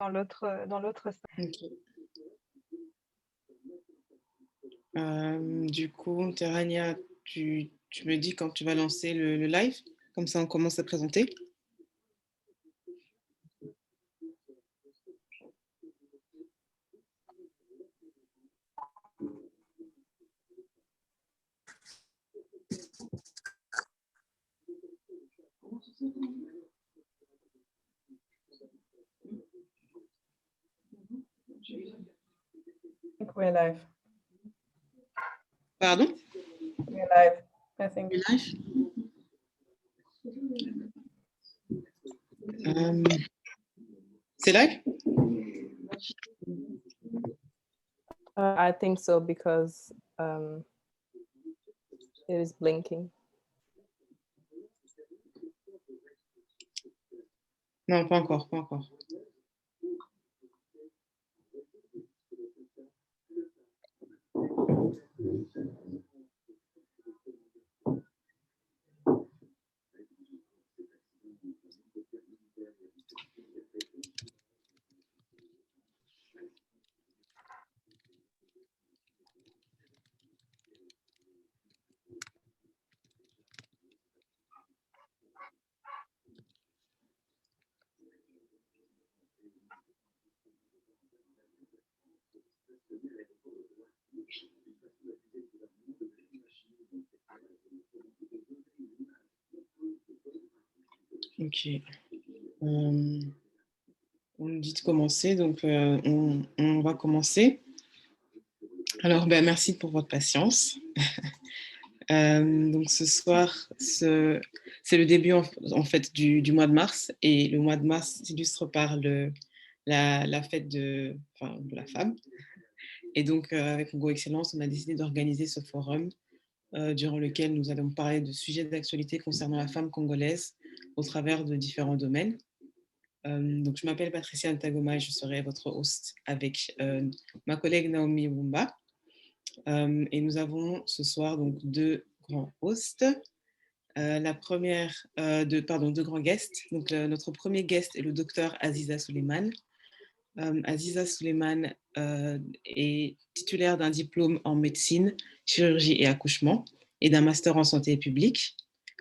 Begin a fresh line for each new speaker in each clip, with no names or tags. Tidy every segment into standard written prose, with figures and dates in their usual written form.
dans l'autre salle.
Ok. Du coup, Terania, tu me dis quand tu vas lancer le live, comme ça on commence à présenter.
I think we're live.
Pardon?
We're live, I think.
Le live? C'est live?
I think so because it is blinking.
Non, pas encore, pas encore. Ok. On nous dit de commencer, donc on va commencer. Alors, merci pour votre patience. Donc ce soir, c'est le début en fait du mois de mars, et le mois de mars s'illustre par la fête de la femme. Et donc avec Congo Excellence, on a décidé d'organiser ce forum durant lequel nous allons parler de sujets d'actualité concernant la femme congolaise au travers de différents domaines. Donc je m'appelle Patricia Ntagoma et je serai votre host avec ma collègue Naomi Wumba. Et nous avons ce soir donc deux grands hosts. Deux grands guests. Donc, notre premier guest est le docteur Aziza Suleiman. Aziza Suleiman est titulaire d'un diplôme en médecine, chirurgie et accouchement et d'un master en santé publique.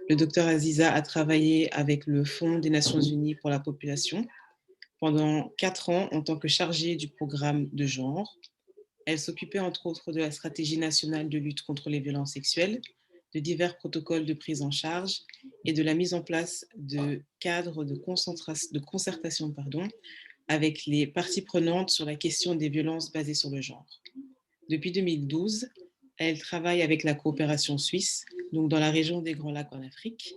Le docteur Aziza a travaillé avec le Fonds des Nations Unies pour la population pendant 4 ans en tant que chargée du programme de genre. Elle s'occupait entre autres de la stratégie nationale de lutte contre les violences sexuelles, de divers protocoles de prise en charge et de la mise en place de cadres de concertation avec les parties prenantes sur la question des violences basées sur le genre. Depuis 2012, elle travaille avec la coopération suisse, donc dans la région des Grands Lacs en Afrique,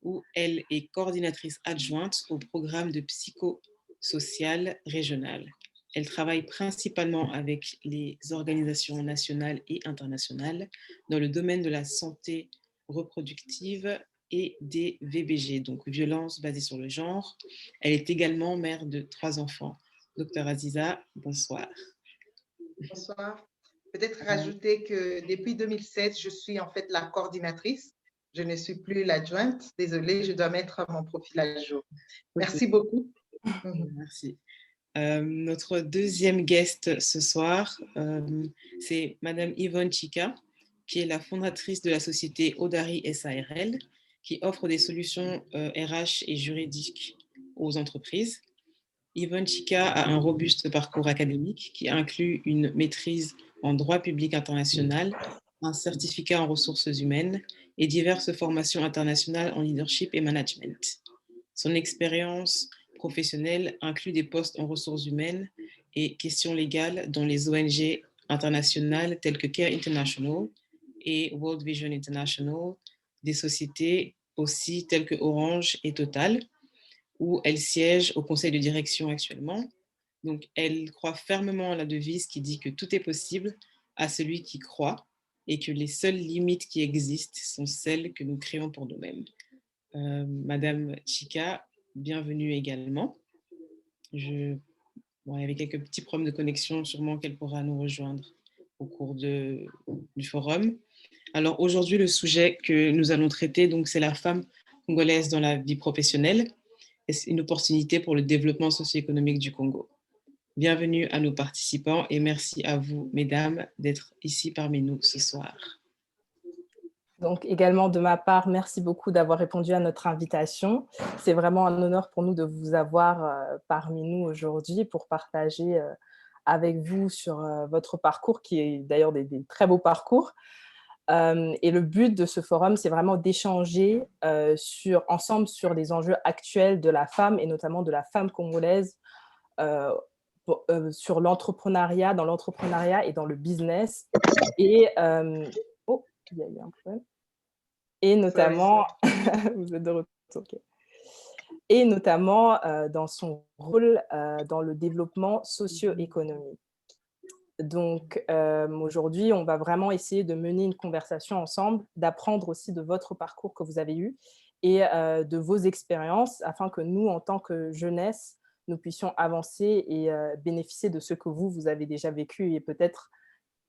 où elle est coordinatrice adjointe au programme de psychosocial régional. Elle travaille principalement avec les organisations nationales et internationales dans le domaine de la santé reproductive et des VBG, donc violences basées sur le genre. Elle est également mère de 3 enfants. Docteur Aziza, bonsoir.
Bonsoir. Peut-être rajouter que depuis 2016, je suis en fait la coordinatrice. Je ne suis plus l'adjointe. Désolée, je dois mettre mon profil à jour. Merci beaucoup.
Merci. Notre deuxième guest ce soir, c'est Madame Yvonne Chika, qui est la fondatrice de la société Odari SARL, qui offre des solutions RH et juridiques aux entreprises. Yvonne Chika a un robuste parcours académique qui inclut une maîtrise en droit public international, un certificat en ressources humaines et diverses formations internationales en leadership et management. Son expérience professionnelle inclut des postes en ressources humaines et questions légales dans les ONG internationales telles que Care International et World Vision International, des sociétés aussi telles que Orange et Total, où elle siège au conseil de direction actuellement. Donc, elle croit fermement à la devise qui dit que tout est possible à celui qui croit et que les seules limites qui existent sont celles que nous créons pour nous-mêmes. Madame Chika, bienvenue également. Il y avait quelques petits problèmes de connexion, sûrement qu'elle pourra nous rejoindre au cours du forum. Alors aujourd'hui, le sujet que nous allons traiter, donc, c'est la femme congolaise dans la vie professionnelle. C'est une opportunité pour le développement socio-économique du Congo. Bienvenue à nos participants et merci à vous, mesdames, d'être ici parmi nous ce soir.
Donc, également de ma part, merci beaucoup d'avoir répondu à notre invitation. C'est vraiment un honneur pour nous de vous avoir parmi nous aujourd'hui pour partager avec vous sur votre parcours, qui est d'ailleurs des très beaux parcours. Et le but de ce forum, c'est vraiment d'échanger ensemble sur les enjeux actuels de la femme et notamment de la femme congolaise sur l'entrepreneuriat, dans l'entrepreneuriat et dans le business. Et, oh, il y a eu un problème. Et notamment, vous êtes de retour, ok. Et notamment dans son rôle dans le développement socio-économique. Donc, aujourd'hui, on va vraiment essayer de mener une conversation ensemble, d'apprendre aussi de votre parcours que vous avez eu et de vos expériences afin que nous, en tant que jeunesse, nous puissions avancer et bénéficier de ce que vous avez déjà vécu et peut-être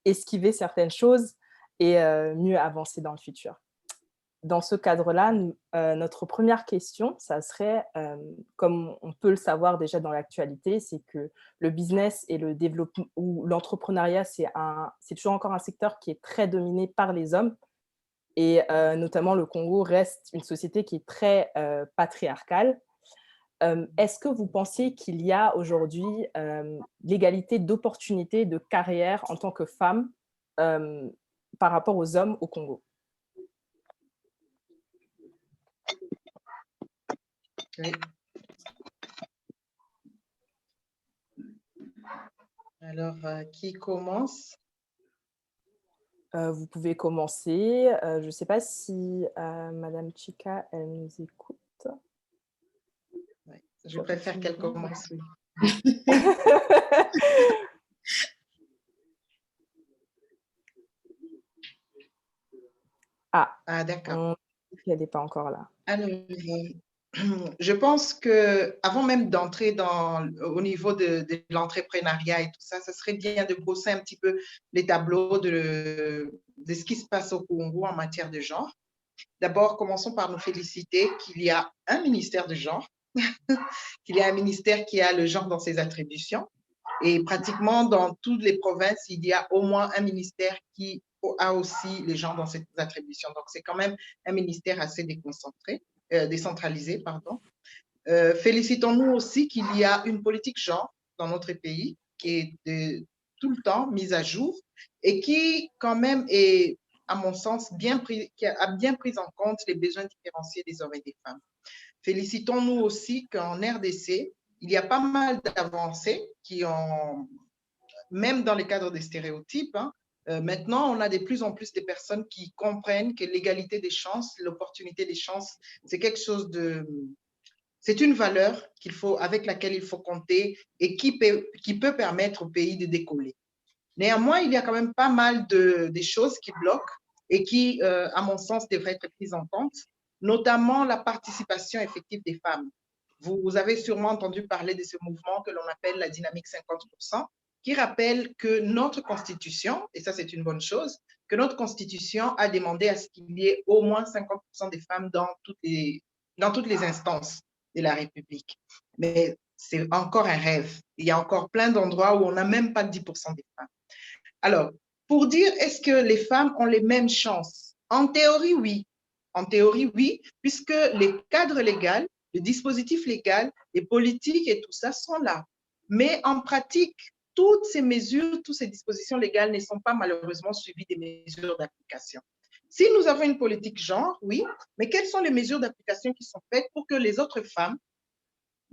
esquiver certaines choses et mieux avancer dans le futur. Dans ce cadre-là, notre première question, ça serait, comme on peut le savoir déjà dans l'actualité, c'est que le business et le développement ou l'entrepreneuriat, c'est toujours encore un secteur qui est très dominé par les hommes. Et notamment, le Congo reste une société qui est très patriarcale. Est-ce que vous pensez qu'il y a aujourd'hui l'égalité d'opportunités, de carrière en tant que femme par rapport aux hommes au Congo?
Oui. Alors, qui commence?
Vous pouvez commencer. Je ne sais pas si Madame Chika, elle nous écoute.
Ouais. Je préfère qu'elle commence. Oui. Ah, d'accord.
Elle n'est pas encore là.
Alors, je pense que avant même d'entrer au niveau de l'entrepreneuriat et tout ça, ce serait bien de brosser un petit peu les tableaux de ce qui se passe au Congo en matière de genre. D'abord, commençons par nous féliciter qu'il y a un ministère de genre, qu'il y a un ministère qui a le genre dans ses attributions. Et pratiquement dans toutes les provinces, il y a au moins un ministère qui a aussi les gens dans ses attributions. Donc, c'est quand même un ministère assez décentralisé. Félicitons-nous aussi qu'il y a une politique genre dans notre pays qui est tout le temps mise à jour et qui, quand même, est, à mon sens, qui a bien pris en compte les besoins différenciés des hommes et des femmes. Félicitons-nous aussi qu'en RDC, il y a pas mal d'avancées qui ont, même dans le cadre des stéréotypes, maintenant, on a de plus en plus de personnes qui comprennent que l'égalité des chances, l'opportunité des chances, c'est quelque chose c'est une valeur avec laquelle il faut compter et qui peut permettre au pays de décoller. Néanmoins, il y a quand même pas mal de choses qui bloquent et qui, à mon sens, devraient être prises en compte, notamment la participation effective des femmes. Vous avez sûrement entendu parler de ce mouvement que l'on appelle la dynamique 50%, qui rappelle que notre Constitution, et ça c'est une bonne chose, que notre Constitution a demandé à ce qu'il y ait au moins 50% des femmes dans toutes les instances de la République. Mais c'est encore un rêve. Il y a encore plein d'endroits où on n'a même pas 10% des femmes. Alors, pour dire, est-ce que les femmes ont les mêmes chances? En théorie, oui. En théorie, oui, puisque les cadres légaux, le dispositif légal, les politiques et tout ça sont là. Mais en pratique, toutes ces mesures, toutes ces dispositions légales ne sont pas malheureusement suivies des mesures d'application. Si nous avons une politique genre, oui, mais quelles sont les mesures d'application qui sont faites pour que les autres femmes,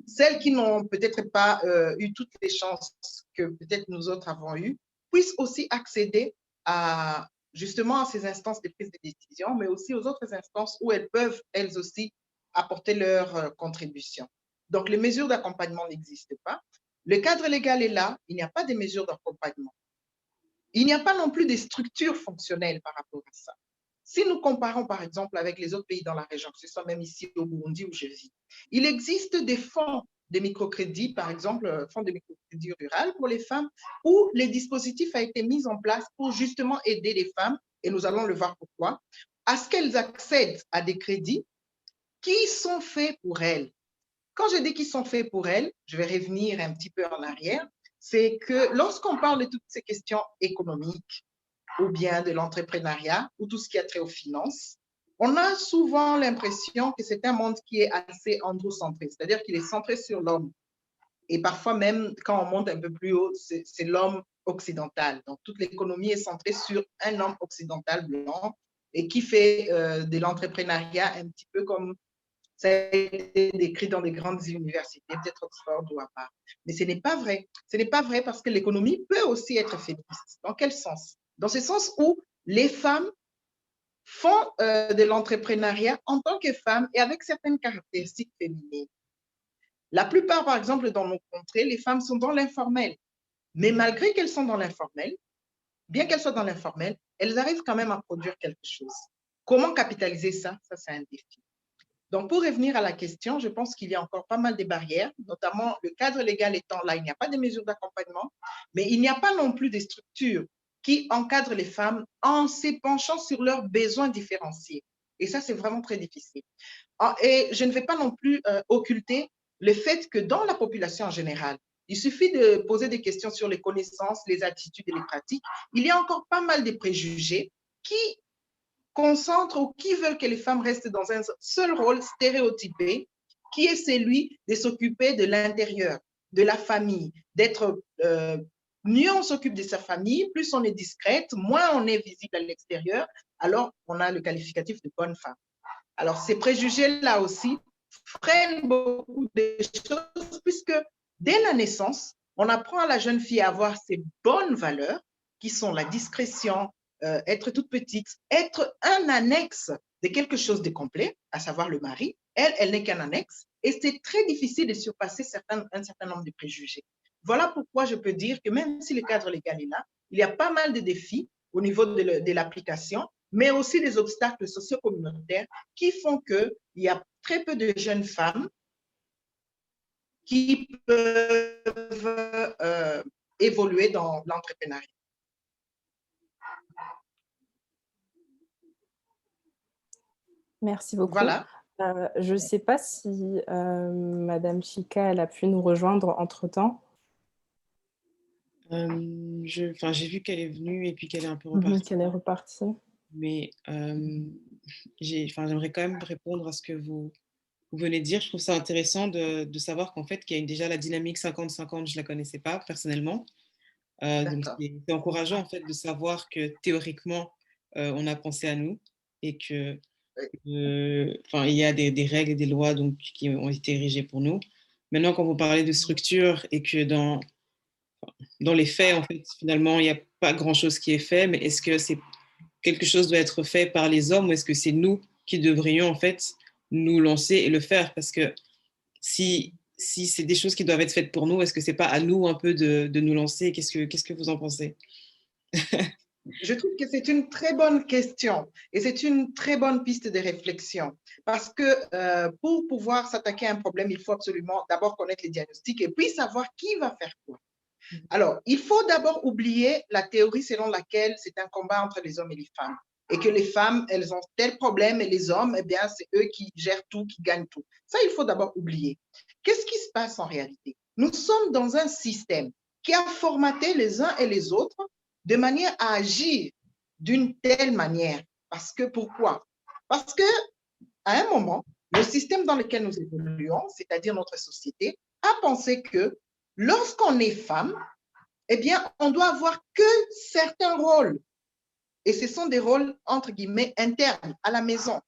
celles qui n'ont peut-être pas eu toutes les chances que peut-être nous autres avons eues, puissent aussi accéder justement à ces instances de prise de décision, mais aussi aux autres instances où elles peuvent, elles aussi, apporter leur contribution. Donc, les mesures d'accompagnement n'existent pas. Le cadre légal est là, il n'y a pas de mesures d'accompagnement. Il n'y a pas non plus des structures fonctionnelles par rapport à ça. Si nous comparons, par exemple, avec les autres pays dans la région, que ce soit même ici au Burundi où je vis, il existe des fonds de microcrédit, par exemple, fonds de microcrédit rural pour les femmes, où les dispositifs ont été mis en place pour justement aider les femmes, et nous allons le voir pourquoi, à ce qu'elles accèdent à des crédits qui sont faits pour elles. Quand je dis qu'ils sont faits pour elles, je vais revenir un petit peu en arrière, c'est que lorsqu'on parle de toutes ces questions économiques ou bien de l'entrepreneuriat ou tout ce qui a trait aux finances, on a souvent l'impression que c'est un monde qui est assez androcentré, c'est-à-dire qu'il est centré sur l'homme. Et parfois même, quand on monte un peu plus haut, c'est l'homme occidental. Donc, toute l'économie est centrée sur un homme occidental blanc et qui fait de l'entrepreneuriat un petit peu comme ça a été décrit dans des grandes universités, peut-être Oxford ou Harvard. Mais ce n'est pas vrai. Ce n'est pas vrai parce que l'économie peut aussi être féministe. Dans quel sens? Dans ce sens où les femmes font de l'entrepreneuriat en tant que femmes et avec certaines caractéristiques féminines. La plupart, par exemple, dans nos contrées, les femmes sont dans l'informel. Mais malgré qu'elles sont dans l'informel, bien qu'elles soient dans l'informel, elles arrivent quand même à produire quelque chose. Comment capitaliser ça? Ça, c'est un défi. Donc, pour revenir à la question, je pense qu'il y a encore pas mal de barrières, notamment le cadre légal étant là, il n'y a pas de mesures d'accompagnement, mais il n'y a pas non plus des structures qui encadrent les femmes en s'épanchant sur leurs besoins différenciés. Et ça, c'est vraiment très difficile. Et je ne vais pas non plus occulter le fait que dans la population en général, il suffit de poser des questions sur les connaissances, les attitudes et les pratiques. Il y a encore pas mal de préjugés qui concentrent ou qui veulent que les femmes restent dans un seul rôle stéréotypé, qui est celui de s'occuper de l'intérieur, de la famille, d'être mieux on s'occupe de sa famille, plus on est discrète, moins on est visible à l'extérieur, alors on a le qualificatif de bonne femme. Alors, ces préjugés-là aussi freinent beaucoup de choses puisque dès la naissance, on apprend à la jeune fille à avoir ces bonnes valeurs qui sont la discrétion, être toute petite, être un annexe de quelque chose de complet, à savoir le mari. Elle n'est qu'un annexe et c'est très difficile de surpasser un certain nombre de préjugés. Voilà pourquoi je peux dire que même si le cadre légal est là, il y a pas mal de défis au niveau de l'application, mais aussi des obstacles socio-communautaires qui font qu'il y a très peu de jeunes femmes qui peuvent évoluer dans l'entrepreneuriat.
Merci beaucoup.
Voilà.
Je ne sais pas si Madame Chika, elle a pu nous rejoindre entre-temps.
J'ai vu qu'elle est venue et puis qu'elle est un peu repartie.
Qu'elle est repartie.
Mais j'aimerais quand même répondre à ce que vous venez de dire. Je trouve ça intéressant de savoir qu'en fait, qu'il y a déjà la dynamique 50-50, je ne la connaissais pas personnellement. Donc, c'est encourageant en fait de savoir que théoriquement, on a pensé à nous et que il y a des règles et des lois donc, qui ont été érigées pour nous. Maintenant, quand vous parlez de structure et que dans les faits, en fait, finalement, il n'y a pas grand-chose qui est fait, mais est-ce que c'est quelque chose doit être fait par les hommes ou est-ce que c'est nous qui devrions en fait nous lancer et le faire? Parce que si c'est des choses qui doivent être faites pour nous, est-ce que c'est pas à nous un peu de nous lancer? Qu'est-ce que vous en pensez?
Je trouve que c'est une très bonne question et c'est une très bonne piste de réflexion parce que pour pouvoir s'attaquer à un problème, il faut absolument d'abord connaître les diagnostics et puis savoir qui va faire quoi. Alors, il faut d'abord oublier la théorie selon laquelle c'est un combat entre les hommes et les femmes et que les femmes, elles ont tel problème et les hommes, eh bien, c'est eux qui gèrent tout, qui gagnent tout. Ça, il faut d'abord oublier. Qu'est-ce qui se passe en réalité? Nous sommes dans un système qui a formaté les uns et les autres de manière à agir d'une telle manière. Parce que, pourquoi? Parce que, à un moment, le système dans lequel nous évoluons, c'est-à-dire notre société, a pensé que lorsqu'on est femme, eh bien, on doit avoir que certains rôles. Et ce sont des rôles, entre guillemets, internes à la maison.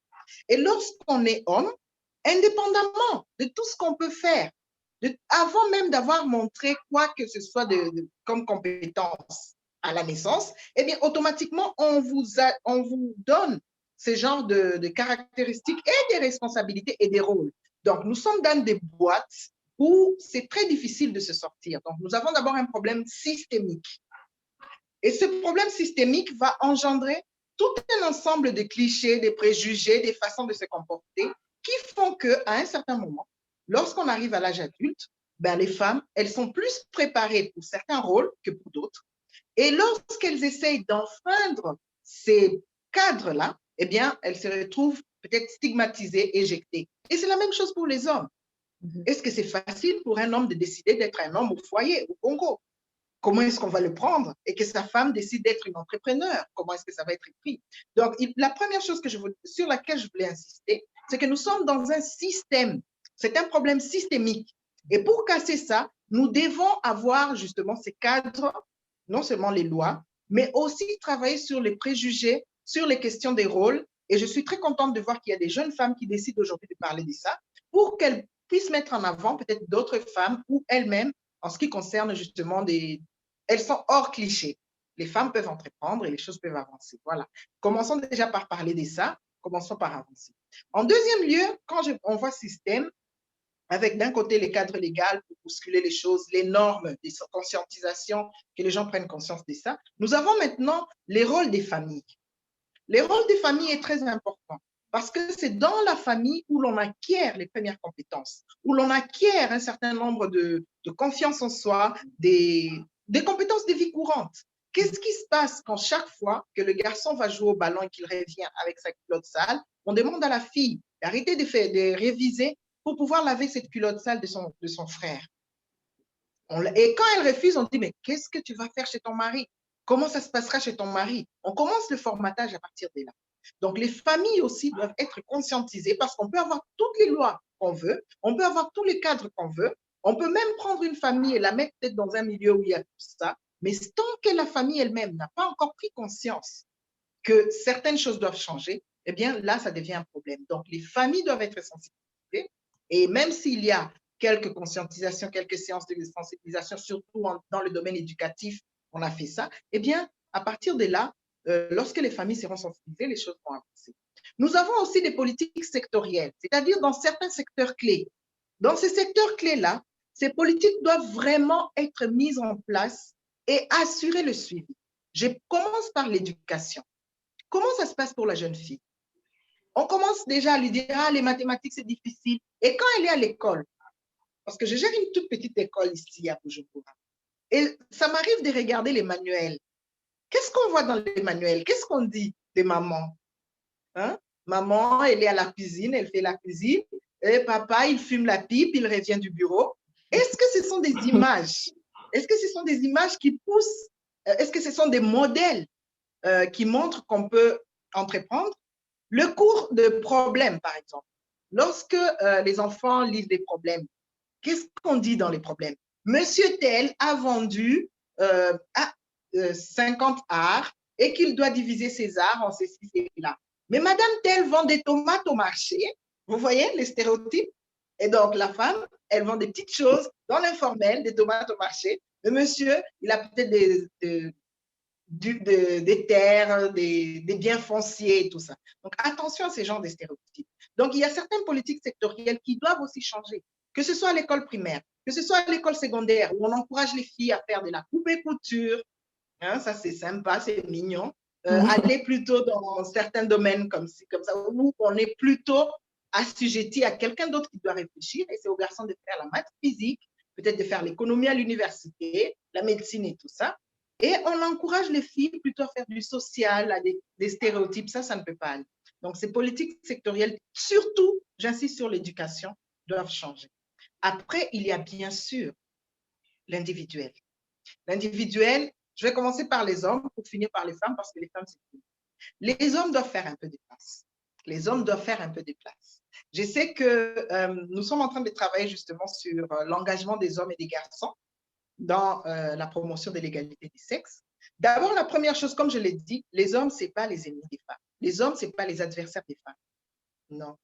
Et lorsqu'on est homme, indépendamment de tout ce qu'on peut faire, avant même d'avoir montré quoi que ce soit comme compétence à la naissance, eh bien, automatiquement, on vous donne ce genre de caractéristiques et des responsabilités et des rôles. Donc, nous sommes dans des boîtes où c'est très difficile de se sortir. Donc, nous avons d'abord un problème systémique. Et ce problème systémique va engendrer tout un ensemble de clichés, des préjugés, des façons de se comporter qui font qu'à un certain moment, lorsqu'on arrive à l'âge adulte, ben les femmes, elles sont plus préparées pour certains rôles que pour d'autres. Et lorsqu'elles essayent d'enfreindre ces cadres-là, eh bien, elles se retrouvent peut-être stigmatisées, éjectées. Et c'est la même chose pour les hommes. Est-ce que c'est facile pour un homme de décider d'être un homme au foyer, au Congo? comment est-ce qu'on va le prendre et que sa femme décide d'être une entrepreneur, comment est-ce que ça va être pris? Donc, la première chose sur laquelle je voulais insister, c'est que nous sommes dans un système, c'est un problème systémique. Et pour casser ça, nous devons avoir justement ces cadres, non seulement les lois, mais aussi travailler sur les préjugés, sur les questions des rôles. Et je suis très contente de voir qu'il y a des jeunes femmes qui décident aujourd'hui de parler de ça pour qu'elles puissent mettre en avant peut-être d'autres femmes ou elles-mêmes en ce qui concerne justement elles sont hors cliché. Les femmes peuvent entreprendre et les choses peuvent avancer. Voilà. Commençons déjà par parler de ça. Commençons par avancer. En deuxième lieu, quand on voit système, avec d'un côté les cadres légaux pour bousculer les choses, les normes, des conscientisations, que les gens prennent conscience de ça, nous avons maintenant les rôles des familles. Les rôles des familles est très important parce que c'est dans la famille où l'on acquiert les premières compétences, où l'on acquiert un certain nombre de confiance en soi, des compétences de vie courante. Qu'est-ce qui se passe quand chaque fois que le garçon va jouer au ballon et qu'il revient avec sa culotte sale, on demande à la fille d'arrêter de réviser pour pouvoir laver cette culotte sale de son frère. Et quand elle refuse, on dit, mais qu'est-ce que tu vas faire chez ton mari? Comment ça se passera chez ton mari? On commence le formatage à partir de là. Donc, les familles aussi doivent être conscientisées parce qu'on peut avoir toutes les lois qu'on veut, on peut avoir tous les cadres qu'on veut, on peut même prendre une famille et la mettre peut-être dans un milieu où il y a tout ça, mais tant que la famille elle-même n'a pas encore pris conscience que certaines choses doivent changer, eh bien là, ça devient un problème. Donc, les familles doivent être sensibilisées et même s'il y a quelques conscientisations, quelques séances de sensibilisation, surtout dans le domaine éducatif, on a fait ça, eh bien, à partir de là, lorsque les familles seront sensibilisées, les choses vont avancer. Nous avons aussi des politiques sectorielles, c'est-à-dire dans certains secteurs clés. Dans ces secteurs clés-là, ces politiques doivent vraiment être mises en place et assurer le suivi. Je commence par l'éducation. Comment ça se passe pour la jeune fille? On commence déjà à lui dire, ah, les mathématiques, c'est difficile. Et quand elle est à l'école, parce que je gère une toute petite école ici à Bujumbura, et ça m'arrive de regarder les manuels. Qu'est-ce qu'on voit dans les manuels? Qu'est-ce qu'on dit des mamans? Hein? Maman, elle est à la cuisine, elle fait la cuisine, et papa, il fume la pipe, il revient du bureau. Est-ce que ce sont des images? Est-ce que ce sont des images qui poussent? Est-ce que ce sont des modèles qui montrent qu'on peut entreprendre? Le cours de problèmes, par exemple. Lorsque les enfants lisent des problèmes, qu'est-ce qu'on dit dans les problèmes? Monsieur tel a vendu 50 arts et qu'il doit diviser ses arts en ceci et là. Mais madame telle vend des tomates au marché. Vous voyez les stéréotypes? Et donc, la femme, elle vend des petites choses dans l'informel, des tomates au marché. Le monsieur, il a peut-être des terres, des biens fonciers et tout ça. Donc, attention à ces genres de stéréotypes. Donc, il y a certaines politiques sectorielles qui doivent aussi changer, que ce soit à l'école primaire, que ce soit à l'école secondaire, où on encourage les filles à faire de la coupe et couture. Hein, ça, c'est sympa, c'est mignon. Aller plutôt dans certains domaines comme ça, où on est plutôt assujetti à quelqu'un d'autre qui doit réfléchir, et c'est aux garçons de faire la maths physique, peut-être de faire l'économie à l'université, la médecine et tout ça. Et on encourage les filles plutôt à faire du social, à des stéréotypes. Ça ne peut pas aller. Donc, ces politiques sectorielles, surtout, j'insiste sur l'éducation, doivent changer. Après, il y a bien sûr l'individuel. L'individuel, je vais commencer par les hommes pour finir par les femmes parce que les femmes, c'est tout. Les hommes doivent faire un peu de place. Les hommes doivent faire un peu de place. Je sais que nous sommes en train de travailler justement sur l'engagement des hommes et des garçons dans la promotion de l'égalité des sexes. D'abord, la première chose, comme je l'ai dit, les hommes, ce n'est pas les ennemis des femmes. Les hommes, ce n'est pas les adversaires des femmes. Non.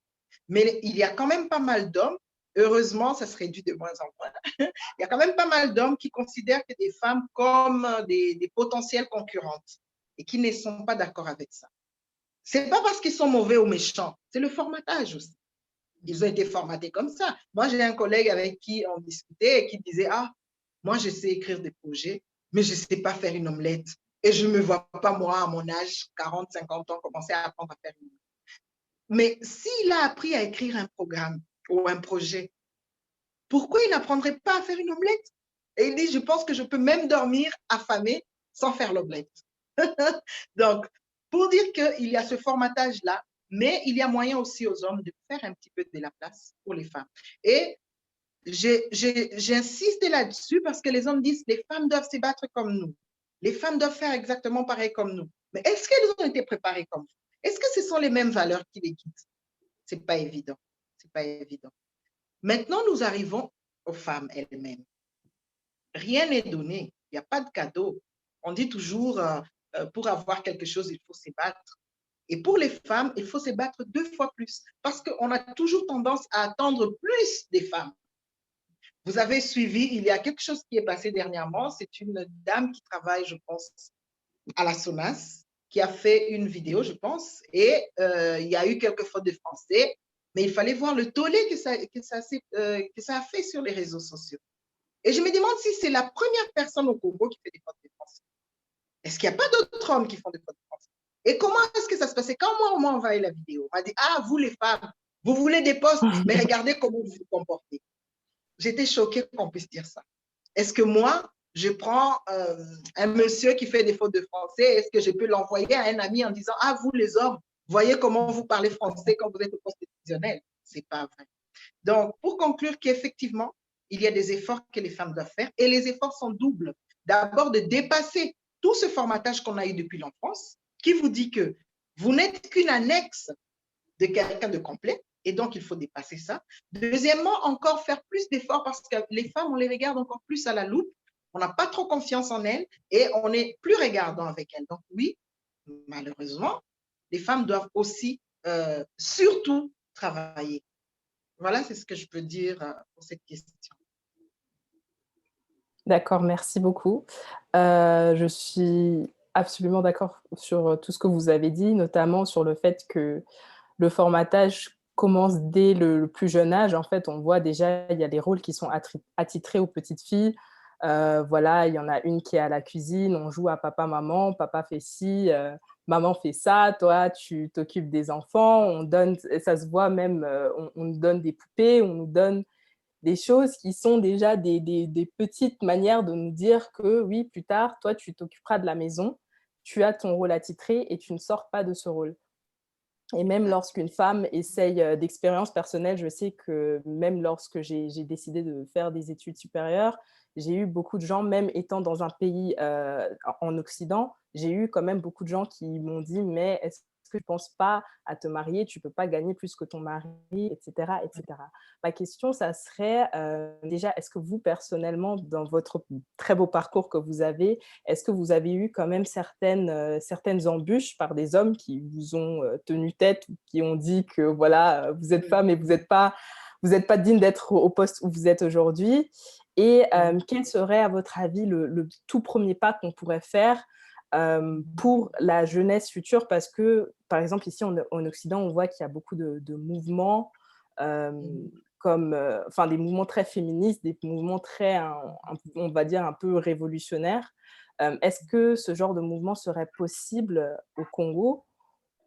Mais il y a quand même pas mal d'hommes, heureusement, ça se réduit de moins en moins, il y a quand même pas mal d'hommes qui considèrent que des femmes comme des potentielles concurrentes et qui ne sont pas d'accord avec ça. Ce n'est pas parce qu'ils sont mauvais ou méchants, c'est le formatage aussi. Ils ont été formatés comme ça. Moi, j'ai un collègue avec qui on discutait et qui disait, ah, moi, je sais écrire des projets, mais je ne sais pas faire une omelette. Et je ne me vois pas, moi, à mon âge, 40, 50 ans, commencer à apprendre à faire une omelette. Mais s'il a appris à écrire un programme ou un projet, pourquoi il n'apprendrait pas à faire une omelette? Et il dit, je pense que je peux même dormir affamé sans faire l'omelette. Donc, pour dire qu'il y a ce formatage-là, mais il y a moyen aussi aux hommes de faire un petit peu de la place pour les femmes. Et j'ai insisté là-dessus parce que les hommes disent les femmes doivent se battre comme nous. Les femmes doivent faire exactement pareil comme nous. Mais est-ce qu'elles ont été préparées comme nous? Est-ce que ce sont les mêmes valeurs qui les guident? Ce n'est pas évident. C'est pas évident. Maintenant, nous arrivons aux femmes elles-mêmes. Rien n'est donné. Il n'y a pas de cadeau. On dit toujours, pour avoir quelque chose, il faut se battre. Et pour les femmes, il faut se battre 2 fois plus parce qu'on a toujours tendance à attendre plus des femmes. Vous avez suivi, il y a quelque chose qui est passé dernièrement. C'est une dame qui travaille, je pense, à la SONAS, qui a fait une vidéo, je pense, et il y a eu quelques fautes de français, mais il fallait voir le tollé que ça a fait sur les réseaux sociaux. Et je me demande si c'est la première personne au Congo qui fait des fautes de français. Est-ce qu'il n'y a pas d'autres hommes qui font des fautes de français? Et comment est-ce que ça se passait? Quand moi, on m'a envoyé la vidéo, on m'a dit, ah, vous les femmes, vous voulez des postes, mais regardez comment vous vous comportez. J'étais choquée qu'on puisse dire ça. Est-ce que moi, je prends un monsieur qui fait des fautes de français, est-ce que je peux l'envoyer à un ami en disant, ah, vous les hommes, voyez comment vous parlez français quand vous êtes au poste décisionnel? Ce n'est pas vrai. Donc, pour conclure qu'effectivement, il y a des efforts que les femmes doivent faire et les efforts sont doubles. D'abord, de dépasser tout ce formatage qu'on a eu depuis l'enfance qui vous dit que vous n'êtes qu'une annexe de quelqu'un de complet et donc il faut dépasser ça. Deuxièmement, encore faire plus d'efforts parce que les femmes, on les regarde encore plus à la loupe, on n'a pas trop confiance en elles et on est plus regardant avec elles. Donc oui, malheureusement, les femmes doivent aussi surtout travailler. Voilà, c'est ce que je peux dire pour cette question.
D'accord, merci beaucoup. Je suis absolument d'accord sur tout ce que vous avez dit, notamment sur le fait que le formatage commence dès le plus jeune âge. En fait, on voit déjà, il y a des rôles qui sont attitrés aux petites filles. Voilà, il y en a une qui est à la cuisine, on joue à papa, maman, papa fait ci, maman fait ça, toi, tu t'occupes des enfants, on donne, ça se voit même, on nous donne des poupées, on nous donne des choses qui sont déjà des petites manières de nous dire que oui, plus tard, toi, tu t'occuperas de la maison, tu as ton rôle attitré et tu ne sors pas de ce rôle. Et même lorsqu'une femme essaye d'expérience personnelle, je sais que même lorsque j'ai décidé de faire des études supérieures, j'ai eu beaucoup de gens, même étant dans un pays en Occident, j'ai eu quand même beaucoup de gens qui m'ont dit « mais est-ce que tu ne penses pas à te marier, tu ne peux pas gagner plus que ton mari, etc. etc. » Ma question, ça serait déjà, est-ce que vous, personnellement, dans votre très beau parcours que vous avez, est-ce que vous avez eu quand même certaines embûches par des hommes qui vous ont tenu tête, qui ont dit que voilà, vous êtes femme et vous n'êtes pas digne d'être au poste où vous êtes aujourd'hui? Et quel serait, à votre avis, le tout premier pas qu'on pourrait faire pour la jeunesse future? Parce que, par exemple, ici en Occident, on voit qu'il y a beaucoup de mouvements comme enfin des mouvements très féministes, des mouvements très, on va dire, un peu révolutionnaires. Est-ce que ce genre de mouvement serait possible au Congo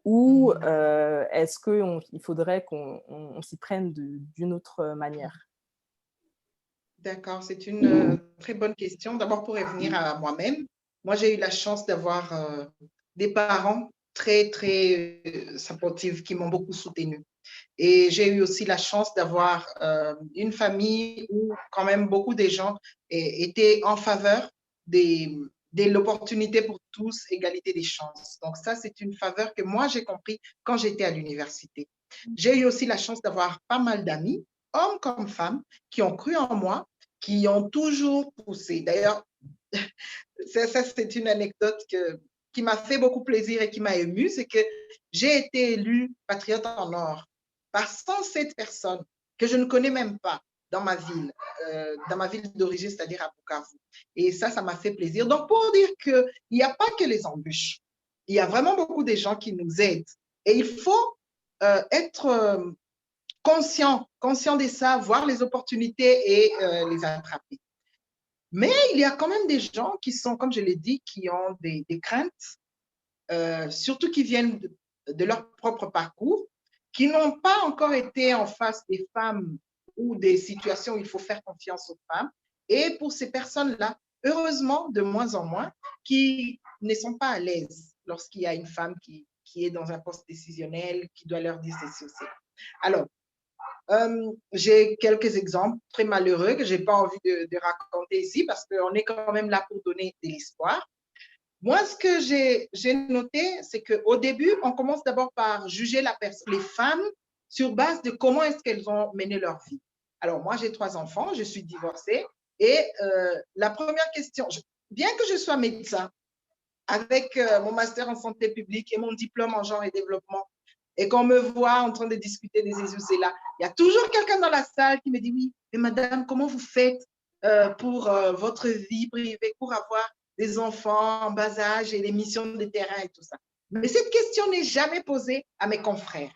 ou est-ce qu'il faudrait qu'on s'y prenne d'une autre manière?
D'accord, c'est une très bonne question. D'abord, pour revenir à moi-même, moi, j'ai eu la chance d'avoir des parents très, très supportifs qui m'ont beaucoup soutenue. Et j'ai eu aussi la chance d'avoir une famille où quand même beaucoup de gens étaient en faveur de l'opportunité pour tous, égalité des chances. Donc ça, c'est une faveur que moi, j'ai compris quand j'étais à l'université. J'ai eu aussi la chance d'avoir pas mal d'amis, hommes comme femmes, qui ont cru en moi, qui ont toujours poussé. D'ailleurs, ça c'est une anecdote qui m'a fait beaucoup plaisir et qui m'a émue, c'est que j'ai été élue patriote en or par 107 personnes que je ne connais même pas dans ma ville d'origine, c'est-à-dire à Bukavu. Et ça m'a fait plaisir. Donc, pour dire qu'il n'y a pas que les embûches, il y a vraiment beaucoup de gens qui nous aident. Et il faut être conscient de ça, voir les opportunités et les attraper. Mais il y a quand même des gens qui sont, comme je l'ai dit, qui ont des craintes, surtout qui viennent de leur propre parcours, qui n'ont pas encore été en face des femmes ou des situations où il faut faire confiance aux femmes. Et pour ces personnes-là, heureusement, de moins en moins, qui ne sont pas à l'aise lorsqu'il y a une femme qui est dans un poste décisionnel, qui doit leur dire ceci aussi. Alors, J'ai quelques exemples très malheureux que je n'ai pas envie de raconter ici parce qu'on est quand même là pour donner de l'espoir. Moi, ce que j'ai noté, c'est qu'au début, on commence d'abord par juger les femmes sur base de comment est-ce qu'elles ont mené leur vie. Alors, moi, j'ai 3 enfants, je suis divorcée et la première question, bien que je sois médecin, avec mon master en santé publique et mon diplôme en genre et développement, et qu'on me voit en train de discuter des issues, c'est là, il y a toujours quelqu'un dans la salle qui me dit, oui, mais madame, comment vous faites pour votre vie privée, pour avoir des enfants en bas âge et les missions de terrain et tout ça. Mais cette question n'est jamais posée à mes confrères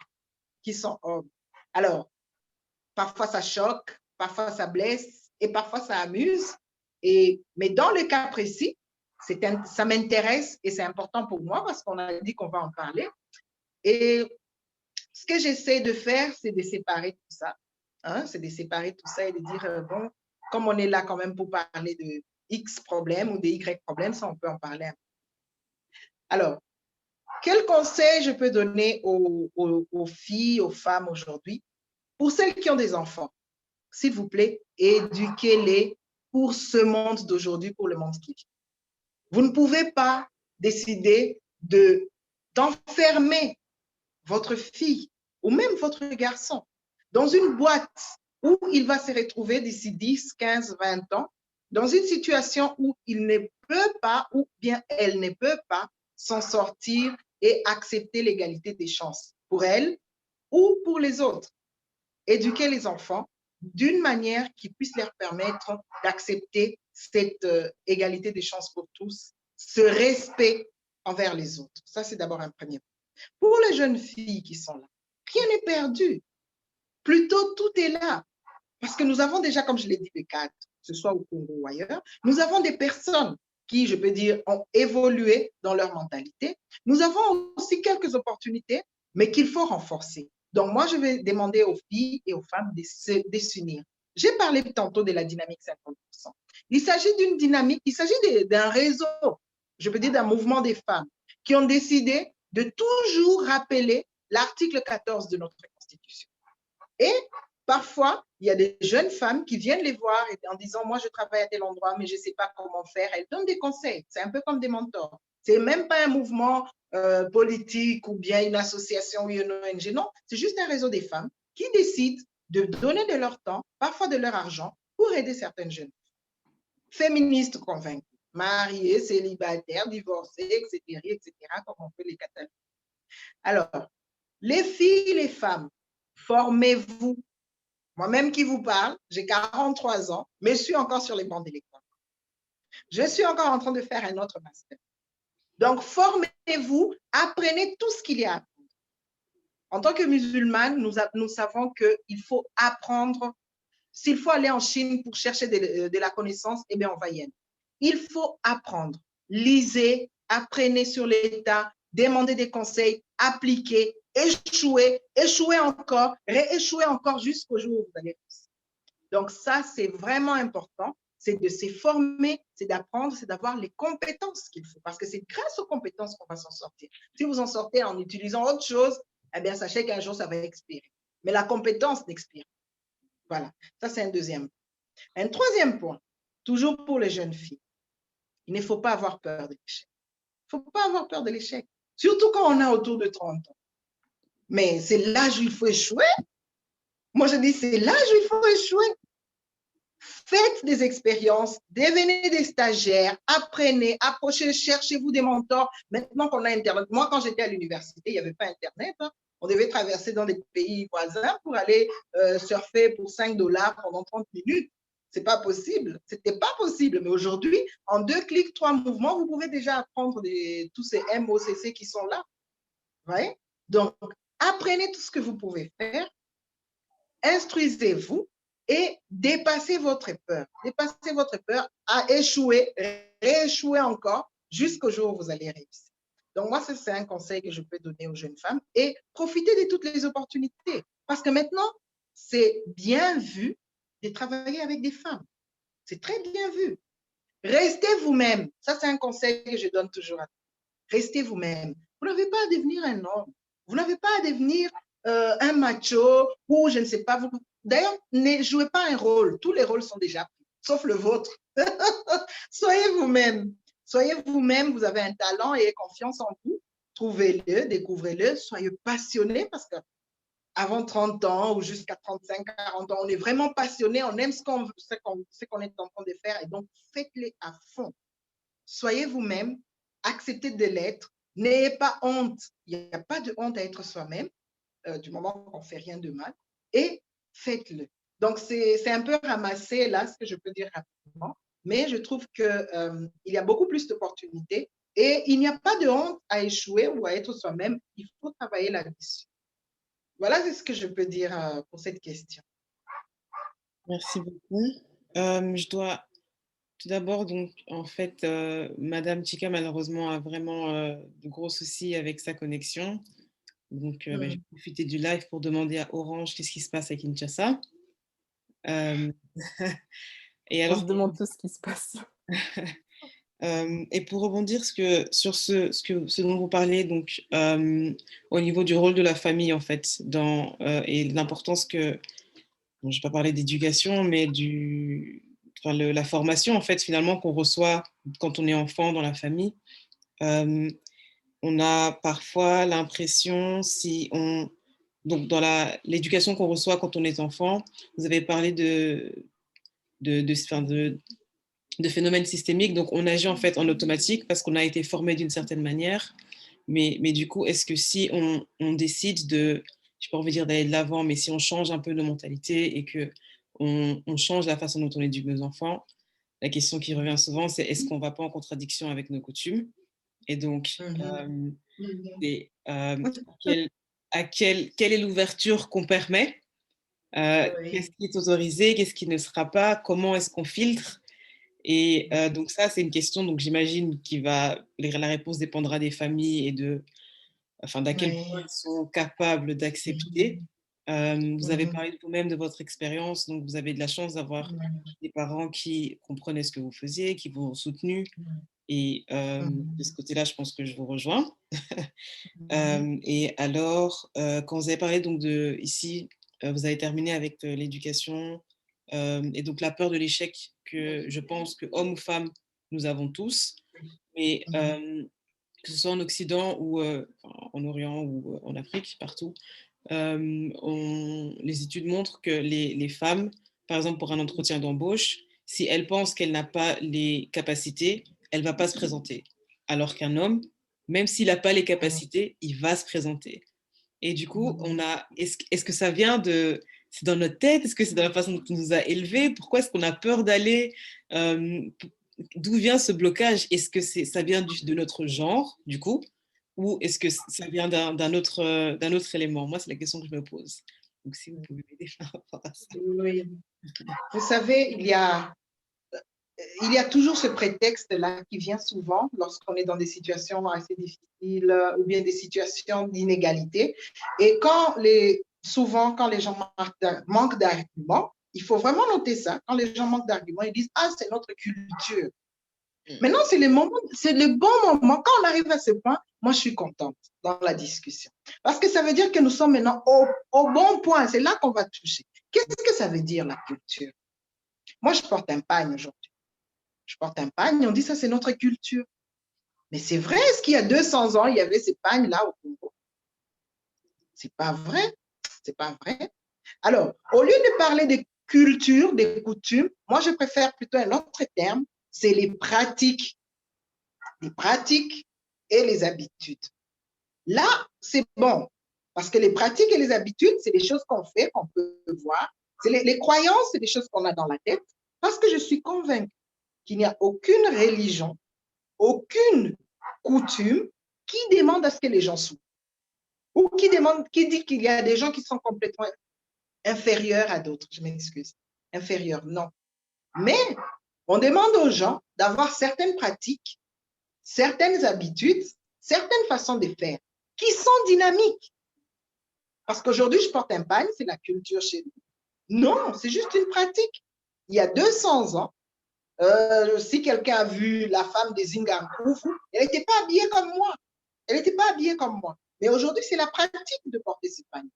qui sont hommes. Alors, parfois ça choque, parfois ça blesse et parfois ça amuse. Mais dans le cas précis, ça m'intéresse et c'est important pour moi parce qu'on a dit qu'on va en parler. Et ce que j'essaie de faire, c'est de séparer tout ça. Hein? C'est de séparer tout ça et de dire, bon, comme on est là quand même pour parler de X problèmes ou de Y problèmes, ça, on peut en parler un peu. Alors, quel conseil je peux donner aux filles, aux femmes aujourd'hui? Pour celles qui ont des enfants, s'il vous plaît, éduquez-les pour ce monde d'aujourd'hui, pour le monde qui vit. Vous ne pouvez pas décider d'enfermer votre fille ou même votre garçon dans une boîte où il va se retrouver d'ici 10, 15, 20 ans dans une situation où il ne peut pas ou bien elle ne peut pas s'en sortir et accepter l'égalité des chances pour elle ou pour les autres. Éduquer les enfants d'une manière qui puisse leur permettre d'accepter cette égalité des chances pour tous, ce respect envers les autres. Ça, c'est d'abord un premier point. Pour les jeunes filles qui sont là, rien n'est perdu. Plutôt, tout est là. Parce que nous avons déjà, comme je l'ai dit, des cadres, que ce soit au Congo ou ailleurs, nous avons des personnes qui, je peux dire, ont évolué dans leur mentalité. Nous avons aussi quelques opportunités, mais qu'il faut renforcer. Donc, moi, je vais demander aux filles et aux femmes de s'unir. J'ai parlé tantôt de la dynamique 50%. Il s'agit d'une dynamique, il s'agit d'un réseau, je peux dire d'un mouvement des femmes qui ont décidé de toujours rappeler l'article 14 de notre Constitution. Et parfois, il y a des jeunes femmes qui viennent les voir en disant, moi, je travaille à tel endroit, mais je ne sais pas comment faire. Elles donnent des conseils. C'est un peu comme des mentors. Ce n'est même pas un mouvement politique ou bien une association ou une ONG. Non, c'est juste un réseau des femmes qui décident de donner de leur temps, parfois de leur argent, pour aider certaines jeunes féministes convaincues, mariées, célibataires, divorcées, etc., comme on peut les cataloguer. Alors, les filles, les femmes, formez-vous. Moi-même qui vous parle, j'ai 43 ans, mais je suis encore sur les bancs de l'école. Je suis encore en train de faire un autre master. Donc, formez-vous, apprenez tout ce qu'il y a à apprendre. En tant que musulmane, nous savons qu'il faut apprendre. S'il faut aller en Chine pour chercher de la connaissance, eh bien, on va y aller. Il faut apprendre. Lisez, apprenez sur l'État, demandez des conseils, appliquez, échouez, échouez encore, rééchouez encore jusqu'au jour où vous allez réussir. Donc, ça, c'est vraiment important. C'est de se former, c'est d'apprendre, c'est d'avoir les compétences qu'il faut. Parce que c'est grâce aux compétences qu'on va s'en sortir. Si vous en sortez en utilisant autre chose, eh bien, sachez qu'un jour, ça va expirer. Mais la compétence n'expire pas. Voilà, ça c'est un deuxième. Un troisième point, toujours pour les jeunes filles, il ne faut pas avoir peur de l'échec. Il ne faut pas avoir peur de l'échec, surtout quand on a autour de 30 ans. Mais c'est l'âge où il faut échouer. Moi, je dis, c'est l'âge où il faut échouer. Faites des expériences, devenez des stagiaires, apprenez, approchez, cherchez-vous des mentors. Maintenant qu'on a Internet, moi, quand j'étais à l'université, il n'y avait pas Internet. Hein. On devait traverser dans des pays voisins pour aller surfer pour $5 pendant 30 minutes. Ce n'est pas possible. Ce n'était pas possible. Mais aujourd'hui, en 2 clics, 3 mouvements, vous pouvez déjà apprendre tous ces MOCC qui sont là. Ouais? Donc, apprenez tout ce que vous pouvez faire. Instruisez-vous et dépassez votre peur. Dépassez votre peur à échouer, rééchouer encore jusqu'au jour où vous allez réussir. Donc, moi, c'est un conseil que je peux donner aux jeunes femmes et profitez de toutes les opportunités. Parce que maintenant, c'est bien vu de travailler avec des femmes. C'est très bien vu. Restez vous-même. Ça, c'est un conseil que je donne toujours à tous. Restez vous-même. Vous n'avez pas à devenir un homme. Vous n'avez pas à devenir un macho ou je ne sais pas. D'ailleurs, ne jouez pas un rôle. Tous les rôles sont déjà pris, sauf le vôtre. Soyez vous-même. Soyez vous-même. Vous avez un talent et confiance en vous. Trouvez-le, découvrez-le. Soyez passionné parce que avant 30 ans ou jusqu'à 35, 40 ans, on est vraiment passionné, on aime ce qu'on est en train de faire et donc faites-le à fond. Soyez vous-même, acceptez de l'être, n'ayez pas honte. Il n'y a pas de honte à être soi-même, du moment qu'on ne fait rien de mal, et faites-le. Donc, c'est un peu ramassé là, ce que je peux dire rapidement, mais je trouve qu'il y a beaucoup plus d'opportunités et il n'y a pas de honte à échouer ou à être soi-même. Il faut travailler là-dessus. Voilà ce que je peux dire pour cette question.
Merci beaucoup. Je dois tout d'abord, donc, en fait, Madame Chika, malheureusement, a vraiment de gros soucis avec sa connexion. Donc, je vais profiter du live pour demander à Orange qu'est-ce qui se passe à Kinshasa. Et
On
alors,
se demande tout ce qui se passe.
et pour rebondir sur ce dont vous parlez, donc, au niveau du rôle de la famille, en fait, et l'importance que, bon, je ne vais pas parler d'éducation, mais la formation, en fait, finalement, qu'on reçoit quand on est enfant dans la famille. On a parfois l'impression, donc dans l'éducation qu'on reçoit quand on est enfant, vous avez parlé de phénomènes systémiques, donc on agit en fait en automatique parce qu'on a été formé d'une certaine manière, mais du coup, est-ce que si on décide je n'ai pas envie de dire d'aller de l'avant, mais si on change un peu nos mentalités et on change la façon dont on éduque nos enfants, la question qui revient souvent, c'est est-ce qu'on ne va pas en contradiction avec nos coutumes? Et donc, c'est quelle est l'ouverture qu'on permet, qu'est-ce qui est autorisé, qu'est-ce qui ne sera pas, comment est-ce qu'on filtre. Et donc ça, c'est une question, donc j'imagine la réponse dépendra des familles et d'à quel point ils sont capables d'accepter. Vous avez parlé de vous-même de votre expérience, donc vous avez de la chance d'avoir des parents qui comprenaient ce que vous faisiez, qui vous ont soutenu. Et de ce côté-là, je pense que je vous rejoins. Et alors, quand vous avez parlé donc ici, vous avez terminé avec l'éducation et donc la peur de l'échec que je pense que hommes ou femmes, nous avons tous. Mais que ce soit en Occident ou en Orient ou en Afrique, partout, les études montrent que les femmes, par exemple pour un entretien d'embauche, si elle pense qu'elle n'a pas les capacités, elle ne va pas se présenter. Alors qu'un homme, même s'il n'a pas les capacités, il va se présenter. Et du coup, est-ce que ça vient c'est dans notre tête? Est-ce que c'est dans la façon dont on nous a élevés? Pourquoi est-ce qu'on a peur d'aller? D'où vient ce blocage? Est-ce que ça vient de notre genre, du coup? Ou est-ce que ça vient d'un autre élément? Moi, c'est la question que je me pose. Donc, si vous pouvez m'aider par rapport à ça.
Oui. Vous savez, il y a toujours ce prétexte-là qui vient souvent lorsqu'on est dans des situations assez difficiles ou bien des situations d'inégalité. Et souvent, quand les gens manquent d'arguments, il faut vraiment noter ça. Quand les gens manquent d'arguments, ils disent « Ah, c'est notre culture ». Maintenant, c'est le bon moment. Quand on arrive à ce point, moi, je suis contente dans la discussion. Parce que ça veut dire que nous sommes maintenant au bon point. C'est là qu'on va toucher. Qu'est-ce que ça veut dire, la culture? Moi, je porte un pagne aujourd'hui. Je porte un pagne, on dit ça, c'est notre culture. Mais c'est vrai, est-ce qu'il y a 200 ans, il y avait ces pagnes-là au Congo? C'est pas vrai. C'est pas vrai. Alors, au lieu de parler des cultures, des coutumes, moi, je préfère plutôt un autre terme, c'est les pratiques. Les pratiques et les habitudes. Là, c'est bon, parce que les pratiques et les habitudes, c'est des choses qu'on fait, qu'on peut voir. Les croyances, c'est des choses qu'on a dans la tête, parce que je suis convaincue qu'il n'y a aucune religion, aucune coutume qui demande à ce que les gens souffrent. Ou qui dit qu'il y a des gens qui sont complètement inférieurs à d'autres. Je m'excuse. Inférieurs, non. Mais on demande aux gens d'avoir certaines pratiques, certaines habitudes, certaines façons de faire qui sont dynamiques. Parce qu'aujourd'hui, je porte un pagne, c'est la culture chez nous. Non, c'est juste une pratique. Il y a 200 ans, si quelqu'un a vu la femme des Zingankoufu, elle n'était pas habillée comme moi. Elle n'était pas habillée comme moi. Mais aujourd'hui, c'est la pratique de porter ce pagne.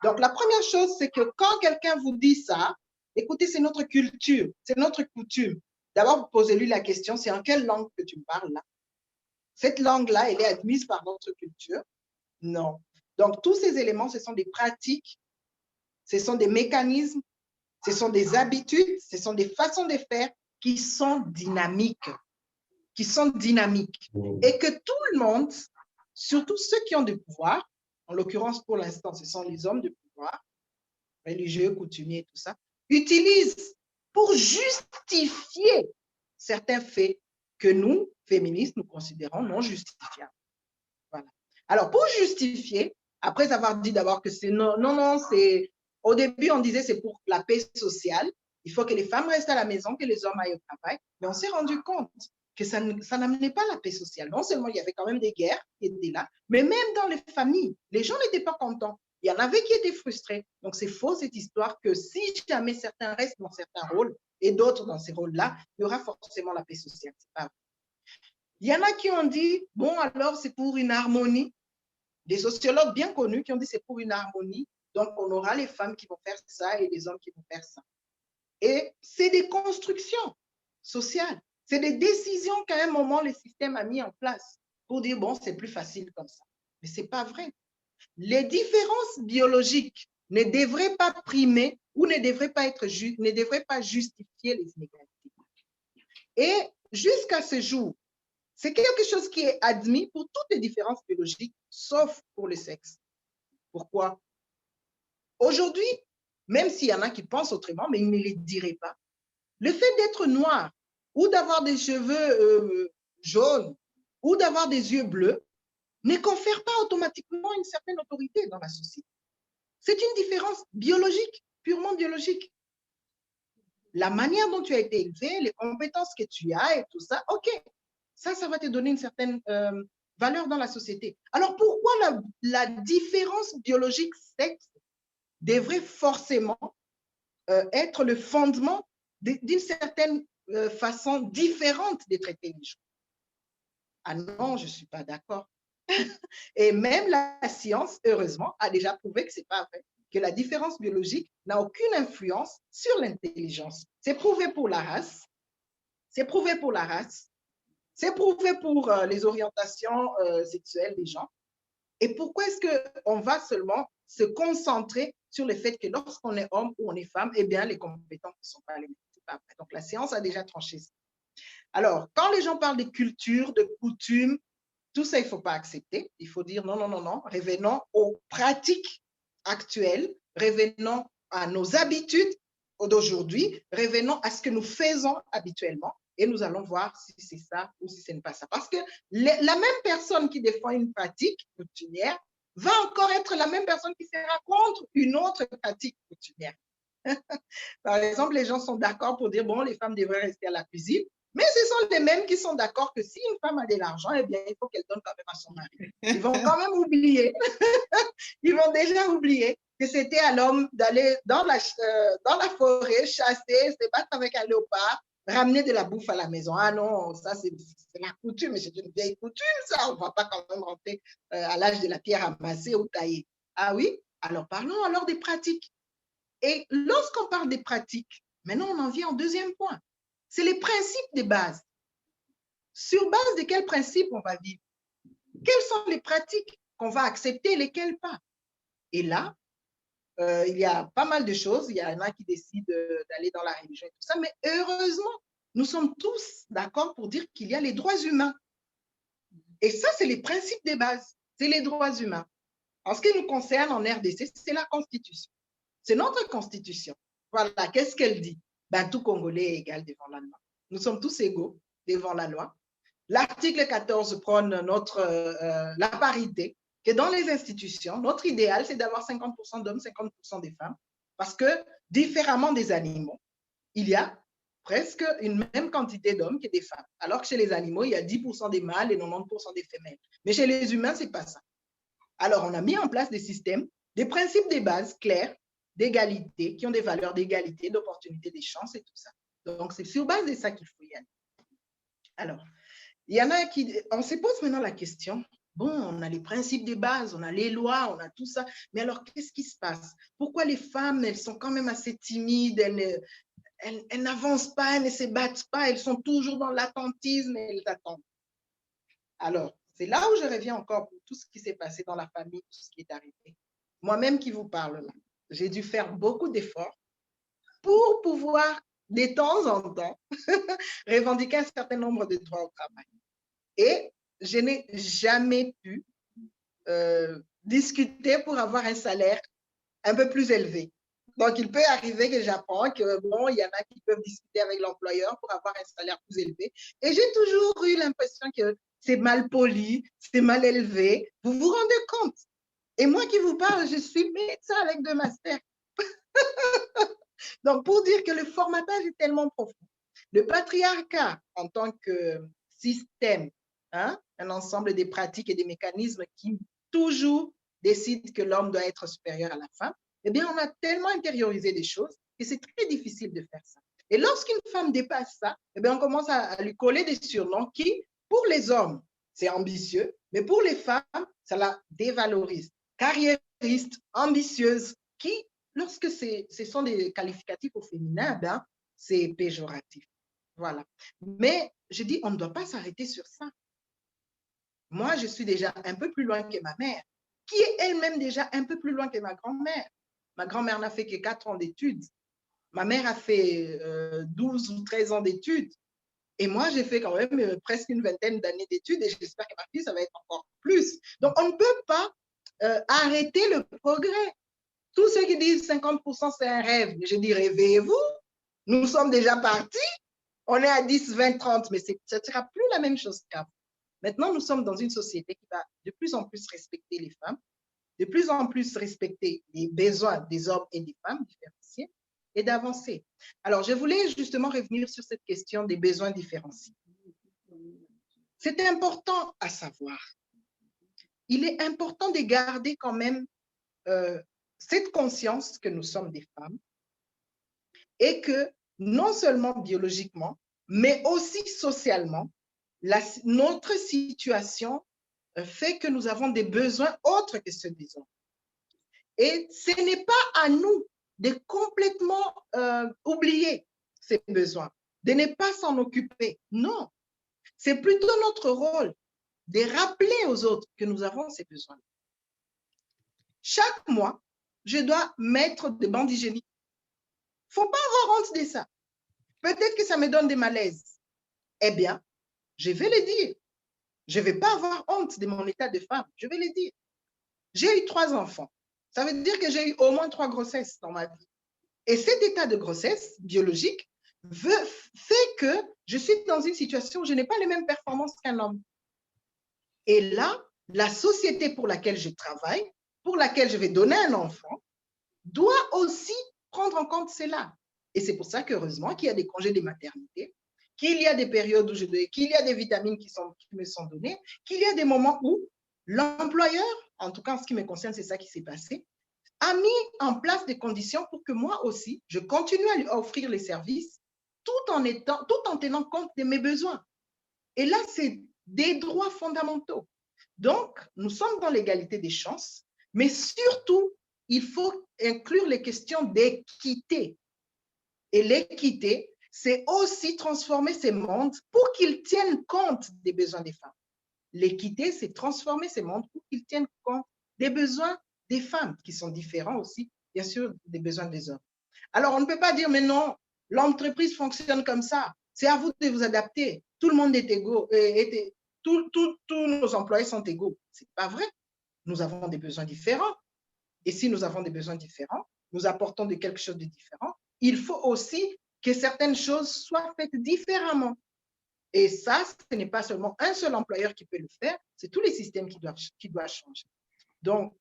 Donc, la première chose, c'est que quand quelqu'un vous dit ça, écoutez, c'est notre culture, c'est notre coutume. D'abord, posez-lui la question, c'est en quelle langue que tu me parles là? Cette langue-là, elle est admise par notre culture? Non. Donc, tous ces éléments, ce sont des pratiques, ce sont des mécanismes, ce sont des habitudes, ce sont des façons de faire qui sont dynamiques. Et que tout le monde, surtout ceux qui ont du pouvoir, en l'occurrence pour l'instant, ce sont les hommes de pouvoir, religieux, coutumiers, tout ça, utilisent pour justifier certains faits que nous, féministes, nous considérons non justifiables. Voilà. Alors, pour justifier, après avoir dit d'abord que c'est non, c'est... Au début, on disait c'est pour la paix sociale. Il faut que les femmes restent à la maison, que les hommes aillent au travail. Mais on s'est rendu compte que ça n'amenait pas la paix sociale. Non seulement il y avait quand même des guerres qui étaient là, mais même dans les familles, les gens n'étaient pas contents. Il y en avait qui étaient frustrés. Donc, c'est faux cette histoire que si jamais certains restent dans certains rôles et d'autres dans ces rôles-là, il y aura forcément la paix sociale. C'est pas vrai. Il y en a qui ont dit, bon, alors c'est pour une harmonie. Des sociologues bien connus qui ont dit c'est pour une harmonie. Donc, on aura les femmes qui vont faire ça et les hommes qui vont faire ça. Et c'est des constructions sociales. C'est des décisions qu'à un moment, le système a mis en place pour dire, bon, c'est plus facile comme ça. Mais ce n'est pas vrai. Les différences biologiques ne devraient pas primer ou ne devraient pas justifier les inégalités. Et jusqu'à ce jour, c'est quelque chose qui est admis pour toutes les différences biologiques, sauf pour le sexe. Pourquoi? Aujourd'hui, même s'il y en a qui pensent autrement, mais ils ne les diraient pas, le fait d'être noir ou d'avoir des cheveux jaunes ou d'avoir des yeux bleus ne confère pas automatiquement une certaine autorité dans la société. C'est une différence biologique, purement biologique. La manière dont tu as été élevé, les compétences que tu as et tout ça, ok, ça va te donner une certaine valeur dans la société. Alors, pourquoi la différence biologique sexe devrait forcément être le fondement d'une certaine façon différente de traiter les gens? Ah non, je ne suis pas d'accord. Et même la science, heureusement, a déjà prouvé que ce n'est pas vrai, que la différence biologique n'a aucune influence sur l'intelligence. C'est prouvé pour la race, c'est prouvé pour la race, c'est prouvé pour les orientations sexuelles des gens. Et pourquoi est-ce qu'on va seulement se concentrer sur le fait que lorsqu'on est homme ou on est femme, eh bien, les compétences ne sont pas les mêmes. Donc, la science a déjà tranché ça. Alors, quand les gens parlent de culture, de coutumes, tout ça, il ne faut pas accepter. Il faut dire non, non, non, non. Revenons aux pratiques actuelles, revenons à nos habitudes d'aujourd'hui, revenons à ce que nous faisons habituellement et nous allons voir si c'est ça ou si ce n'est pas ça. Parce que la même personne qui défend une pratique coutumière va encore être la même personne qui sera contre une autre pratique coutumière. Par exemple, les gens sont d'accord pour dire, bon, les femmes devraient rester à la cuisine, mais ce sont les mêmes qui sont d'accord que si une femme a de l'argent, eh bien, il faut qu'elle donne quand même à son mari. Ils vont quand même oublier, ils vont déjà oublier que c'était à l'homme d'aller dans la forêt, chasser, se battre avec un léopard, ramener de la bouffe à la maison. Ah non, ça c'est la coutume, mais c'est une vieille coutume, ça. On ne va pas quand même rentrer à l'âge de la pierre amassée ou taillée. Ah oui? Alors parlons alors des pratiques. Et lorsqu'on parle des pratiques, maintenant on en vient au deuxième point. C'est les principes de base. Sur base de quels principes on va vivre? Quelles sont les pratiques qu'on va accepter et lesquelles pas? Et là, il y a pas mal de choses. Il y en a qui décident d'aller dans la religion et tout ça, mais heureusement, nous sommes tous d'accord pour dire qu'il y a les droits humains. Et ça, c'est les principes de base. C'est les droits humains. En ce qui nous concerne, en RDC, c'est la Constitution. C'est notre Constitution. Voilà, qu'est-ce qu'elle dit? Ben, tout Congolais est égal devant la loi. Nous sommes tous égaux devant la loi. L'article 14 prône la parité, que dans les institutions, notre idéal, c'est d'avoir 50% d'hommes, 50% des femmes, parce que, différemment des animaux, il y a presque une même quantité d'hommes que des femmes, alors que chez les animaux, il y a 10% des mâles et 90% des femelles. Mais chez les humains, ce n'est pas ça. Alors, on a mis en place des systèmes, des principes de base clairs, d'égalité, qui ont des valeurs d'égalité, d'opportunité, des chances et tout ça. Donc, c'est sur base de ça qu'il faut y aller. Alors, il y en a qui... On se pose maintenant la question, Bon, on a les principes de base, on a les lois, on a tout ça. Mais alors, qu'est-ce qui se passe? Pourquoi les femmes, elles sont quand même assez timides, elles n'avancent pas, elles ne se battent pas, elles sont toujours dans l'attentisme et elles attendent. Alors, c'est là où je reviens encore pour tout ce qui s'est passé dans la famille, tout ce qui est arrivé. Moi-même qui vous parle là, j'ai dû faire beaucoup d'efforts pour pouvoir, de temps en temps, revendiquer un certain nombre de droits au travail. Et je n'ai jamais pu discuter pour avoir un salaire un peu plus élevé. Donc, il peut arriver que j'apprends que, bon, il y en a qui peuvent discuter avec l'employeur pour avoir un salaire plus élevé. Et j'ai toujours eu l'impression que c'est mal poli, c'est mal élevé. Vous vous rendez compte? Et moi qui vous parle, je suis médecin avec 2 masters. Donc, pour dire que le formatage est tellement profond. Le patriarcat en tant que système, hein, un ensemble des pratiques et des mécanismes qui toujours décident que l'homme doit être supérieur à la femme, eh bien, on a tellement intériorisé des choses que c'est très difficile de faire ça. Et lorsqu'une femme dépasse ça, eh bien, on commence à lui coller des surnoms qui, pour les hommes, c'est ambitieux, mais pour les femmes, ça la dévalorise. Carriériste, ambitieuse, qui, lorsque ce sont des qualificatifs au féminin, ben, c'est péjoratif. Voilà. Mais je dis, on ne doit pas s'arrêter sur ça. Moi, je suis déjà un peu plus loin que ma mère, qui est elle-même déjà un peu plus loin que ma grand-mère. Ma grand-mère n'a fait que 4 ans d'études. Ma mère a fait 12 ou 13 ans d'études. Et moi, j'ai fait quand même presque une vingtaine d'années d'études et j'espère que ma fille, ça va être encore plus. Donc, on ne peut pas arrêter le progrès. Tous ceux qui disent 50%, c'est un rêve. Je dis, réveillez-vous. Nous sommes déjà partis. On est à 10, 20, 30, mais ça ne sera plus la même chose qu'avant. Maintenant, nous sommes dans une société qui va de plus en plus respecter les femmes, de plus en plus respecter les besoins des hommes et des femmes différenciés et d'avancer. Alors, je voulais justement revenir sur cette question des besoins différenciés. C'est important à savoir. Il est important de garder quand même cette conscience que nous sommes des femmes et que non seulement biologiquement, mais aussi socialement, notre situation fait que nous avons des besoins autres que ceux des hommes. Et ce n'est pas à nous de complètement oublier ces besoins, de ne pas s'en occuper. Non, c'est plutôt notre rôle de rappeler aux autres que nous avons ces besoins. Chaque mois, je dois mettre des bandes hygiéniques. Il ne faut pas avoir honte de ça. Peut-être que ça me donne des malaises. Eh bien, je vais le dire. Je ne vais pas avoir honte de mon état de femme. Je vais le dire. J'ai eu 3 enfants. Ça veut dire que j'ai eu au moins 3 grossesses dans ma vie. Et cet état de grossesse biologique fait que je suis dans une situation où je n'ai pas les mêmes performances qu'un homme. Et là, la société pour laquelle je travaille, pour laquelle je vais donner un enfant, doit aussi prendre en compte cela. Et c'est pour ça qu'heureusement qu'il y a des congés de maternité, qu'il y a des périodes où qu'il y a des vitamines qui me sont données, qu'il y a des moments où l'employeur, en tout cas en ce qui me concerne, c'est ça qui s'est passé, a mis en place des conditions pour que moi aussi, je continue à lui offrir les services tout en tenant compte de mes besoins. Et là, c'est des droits fondamentaux. Donc, nous sommes dans l'égalité des chances, mais surtout, il faut inclure les questions d'équité. Et l'équité, c'est aussi transformer ces mondes pour qu'ils tiennent compte des besoins des femmes. L'équité, c'est transformer ces mondes pour qu'ils tiennent compte des besoins des femmes, qui sont différents aussi, bien sûr, des besoins des hommes. Alors, on ne peut pas dire, mais non, l'entreprise fonctionne comme ça. C'est à vous de vous adapter. Tout le monde est égaux. Tous nos employés sont égaux. Ce n'est pas vrai. Nous avons des besoins différents. Et si nous avons des besoins différents, nous apportons de quelque chose de différent. Il faut aussi que certaines choses soient faites différemment. Et ça, ce n'est pas seulement un seul employeur qui peut le faire, c'est tous les systèmes qui doivent changer. Donc,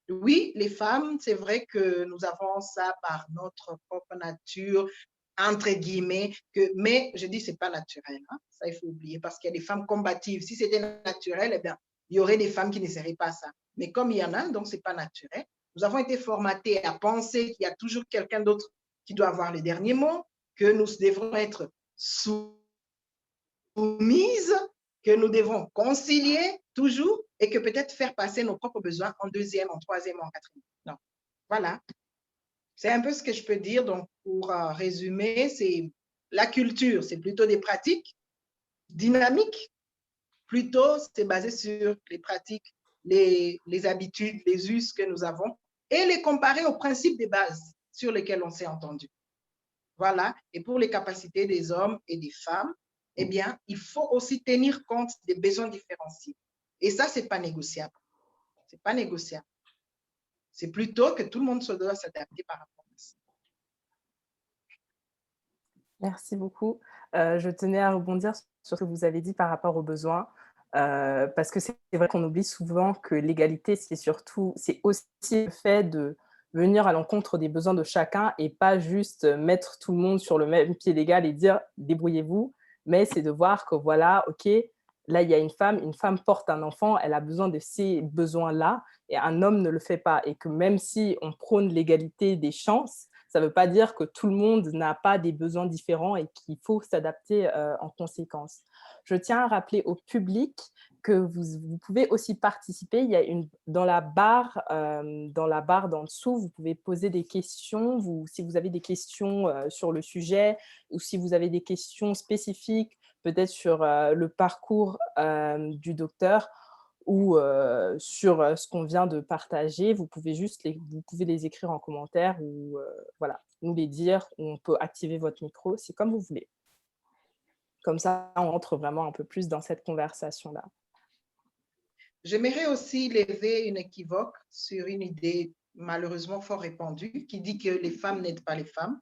oui, les femmes, c'est vrai que nous avons ça par notre propre nature, entre guillemets, mais je dis que ce n'est pas naturel. Hein? Ça, il faut oublier, parce qu'il y a des femmes combatives. Si c'était naturel, eh bien, il y aurait des femmes qui ne seraient pas ça. Mais comme il y en a, donc ce n'est pas naturel. Nous avons été formatés à penser qu'il y a toujours quelqu'un d'autre qui doit avoir le dernier mot, que nous devrons être soumises que nous devons concilier toujours et que peut-être faire passer nos propres besoins en deuxième, en troisième, en quatrième. Non. Voilà. C'est un peu ce que je peux dire. Donc, pour résumer, c'est la culture, c'est plutôt des pratiques dynamiques. Plutôt, c'est basé sur les pratiques, les habitudes, les us que nous avons et les comparer aux principes de base sur lesquels on s'est entendu. Voilà. Et pour les capacités des hommes et des femmes, eh bien, il faut aussi tenir compte des besoins différenciés. Et ça, ce n'est pas négociable. Ce n'est pas négociable. C'est plutôt que tout le monde se doit s'adapter par rapport à ça.
Merci beaucoup. Je tenais à rebondir sur ce que vous avez dit par rapport aux besoins, parce que c'est vrai qu'on oublie souvent que l'égalité, c'est aussi le fait de venir à l'encontre des besoins de chacun et pas juste mettre tout le monde sur le même pied d'égal et dire débrouillez-vous, mais c'est de voir que voilà, ok, là il y a une femme porte un enfant, elle a besoin de ces besoins-là et un homme ne le fait pas. Et que même si on prône l'égalité des chances, ça ne veut pas dire que tout le monde n'a pas des besoins différents et qu'il faut s'adapter en conséquence. Je tiens à rappeler au public que vous pouvez aussi participer. Il y a dans la barre d'en dessous, vous pouvez poser des questions. Si vous avez des questions sur le sujet ou si vous avez des questions spécifiques, peut-être sur le parcours du docteur, ou sur ce qu'on vient de partager, vous pouvez les écrire en commentaire ou voilà, nous les dire, on peut activer votre micro, c'est comme vous voulez. Comme ça, on entre vraiment un peu plus dans cette conversation-là.
J'aimerais aussi lever une équivoque sur une idée malheureusement fort répandue qui dit que les femmes n'aident pas les femmes,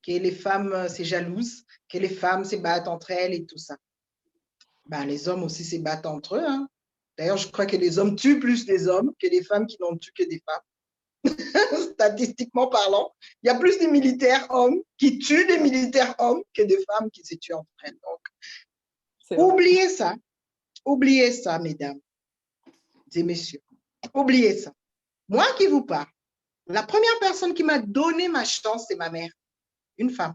que les femmes c'est jalouse, que les femmes se battent entre elles et tout ça. Ben, les hommes aussi se battent entre eux. Hein. D'ailleurs, je crois que les hommes tuent plus les hommes que les femmes qui n'ont tué que des femmes. Statistiquement parlant, il y a plus de militaires hommes qui tuent des militaires hommes que de femmes qui se tuent entre elles. Donc, oubliez ça, mesdames et messieurs. Oubliez ça. Moi qui vous parle, la première personne qui m'a donné ma chance, c'est ma mère, une femme.